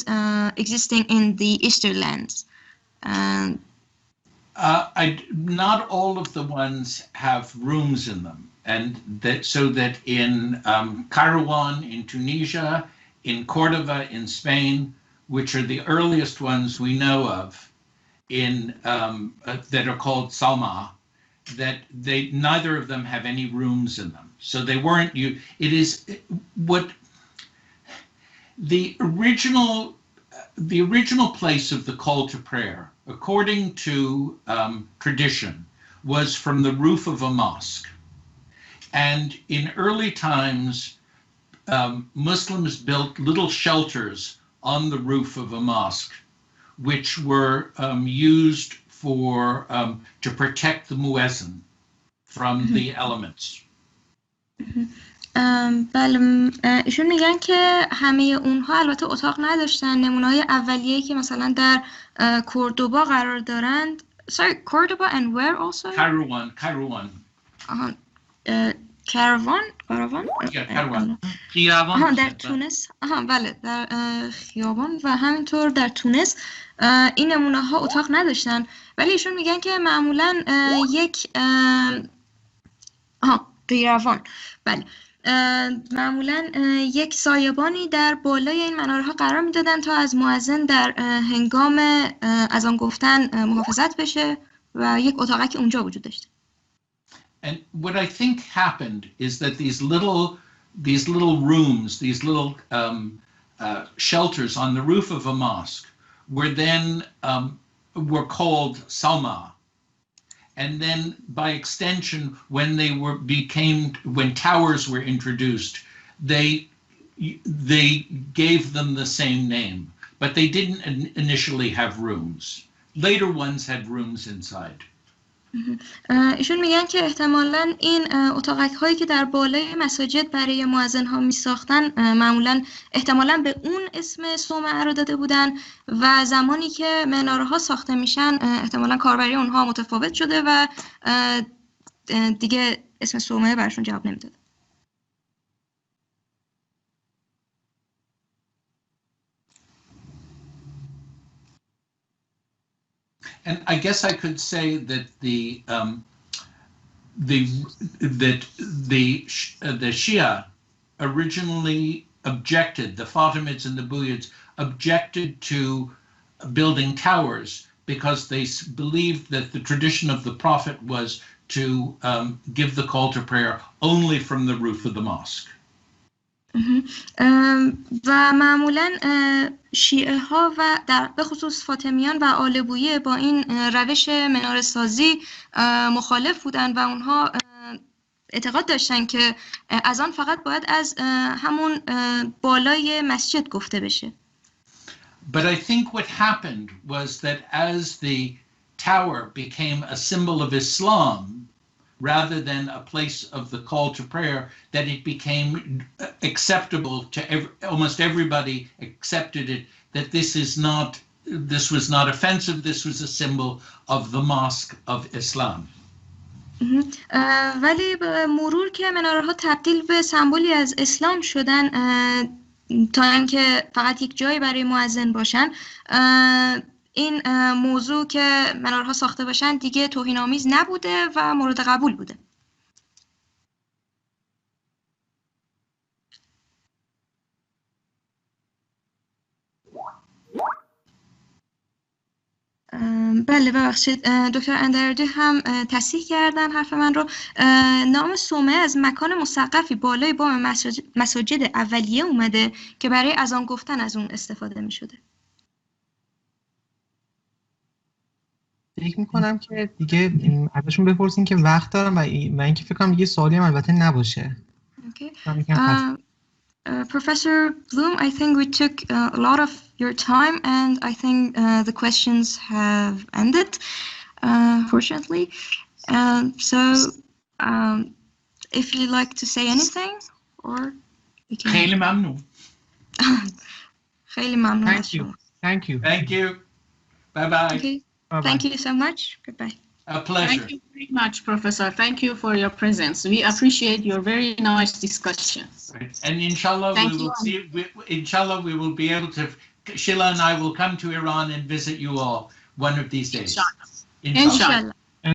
existing in the Eastern lands. Not all of the ones have rooms in them. And that so that in Kairouan in Tunisia, in Cordoba in Spain, which are the earliest ones we know of, in that are called Salma, that they neither of them have any rooms in them. So they weren't you. It is what the original place of the call to prayer, according to tradition, was from the roof of a mosque. And in early times, Muslims built little shelters on the roof of a mosque, which were used to protect the muezzin from the elements. بله، ایشون میگن که همه اونها البته اتاق نداشتن. نمونه‌های اولیه‌ای که مثلا در کوردوبا قرار دارند. Sorry, Cordoba and where also? Kairouan. قیروان در تونس. بله، در خیابان و همینطور در تونس این نمونه ها اتاق نداشتن، ولی ایشون میگن که معمولا یک قیروان، بله، معمولا یک سایبانی در بالای این مناره ها قرار میدادن تا از مؤذن در هنگام از آن گفتن محافظت بشه و یک اتاقک اونجا وجود داشته. And what I think happened is that these little rooms, these little shelters on the roof of a mosque were then were called salma, and then by extension, when towers were introduced, they gave them the same name, but they didn't initially have rooms. Later ones had rooms inside. ایشون میگن که احتمالاً این اتاقک هایی که در بالای مساجد برای مؤذن ها می ساختن معمولاً احتمالاً به اون اسم صومعه رو داده بودن و زمانی که مناره ها ساخته میشن احتمالاً کاربری اونها متفاوت شده و دیگه اسم صومعه برشون جواب نمیداد. And I guess I could say that the Shia originally objected, the Fatimids and the Buyids objected to building towers because they believed that the tradition of the Prophet was to give the call to prayer only from the roof of the mosque. و معمولا شیعه ها و به خصوص فاطمیان و آل بویه با این روش مناره سازی مخالف بودن و اونها اعتقاد داشتن که اذان فقط باید از همون بالای مسجد گفته بشه. But I think what happened was that as the tower became a symbol of Islam rather than a place of the call to prayer, that it became acceptable to almost everybody accepted it, that this was not offensive, this was a symbol of the mosque of Islam. ولی به مرور که مناره ها تبدیل به سمبولی از اسلام شدن تا اینکه فقط یک جایی برای مؤذن باشن، این موضوع که مناره ها ساخته باشن دیگه توهین‌آمیز نبوده و مورد قبول بوده. بله ببخشید دکتر اندردی هم تصحیح کردن حرف من رو. نام صومعه از مکان مسقفی بالای بام مساجد اولیه اومده که برای اذان گفتن از اون استفاده می شده. فکر میکنم که دیگه ازشون بپرسین که وقت دارم و اینکه فکر کنم دیگه سوالی هم البته نباشه. Okay. Professor Blume, I think we took a lot of your time, and I think the questions have ended, fortunately. So, if you'd like to say anything, or we can. خیلی ممنون. خیلی ممنون. Thank you. Thank you. Thank you. Bye bye. Okay. Bye-bye. Thank you so much. Goodbye. A pleasure. Thank you very much, Professor. Thank you for your presence. We appreciate your very nice discussion. Right. And inshallah, inshallah, we will be able to, Sheila and I will come to Iran and visit you all one of these days. Inshallah.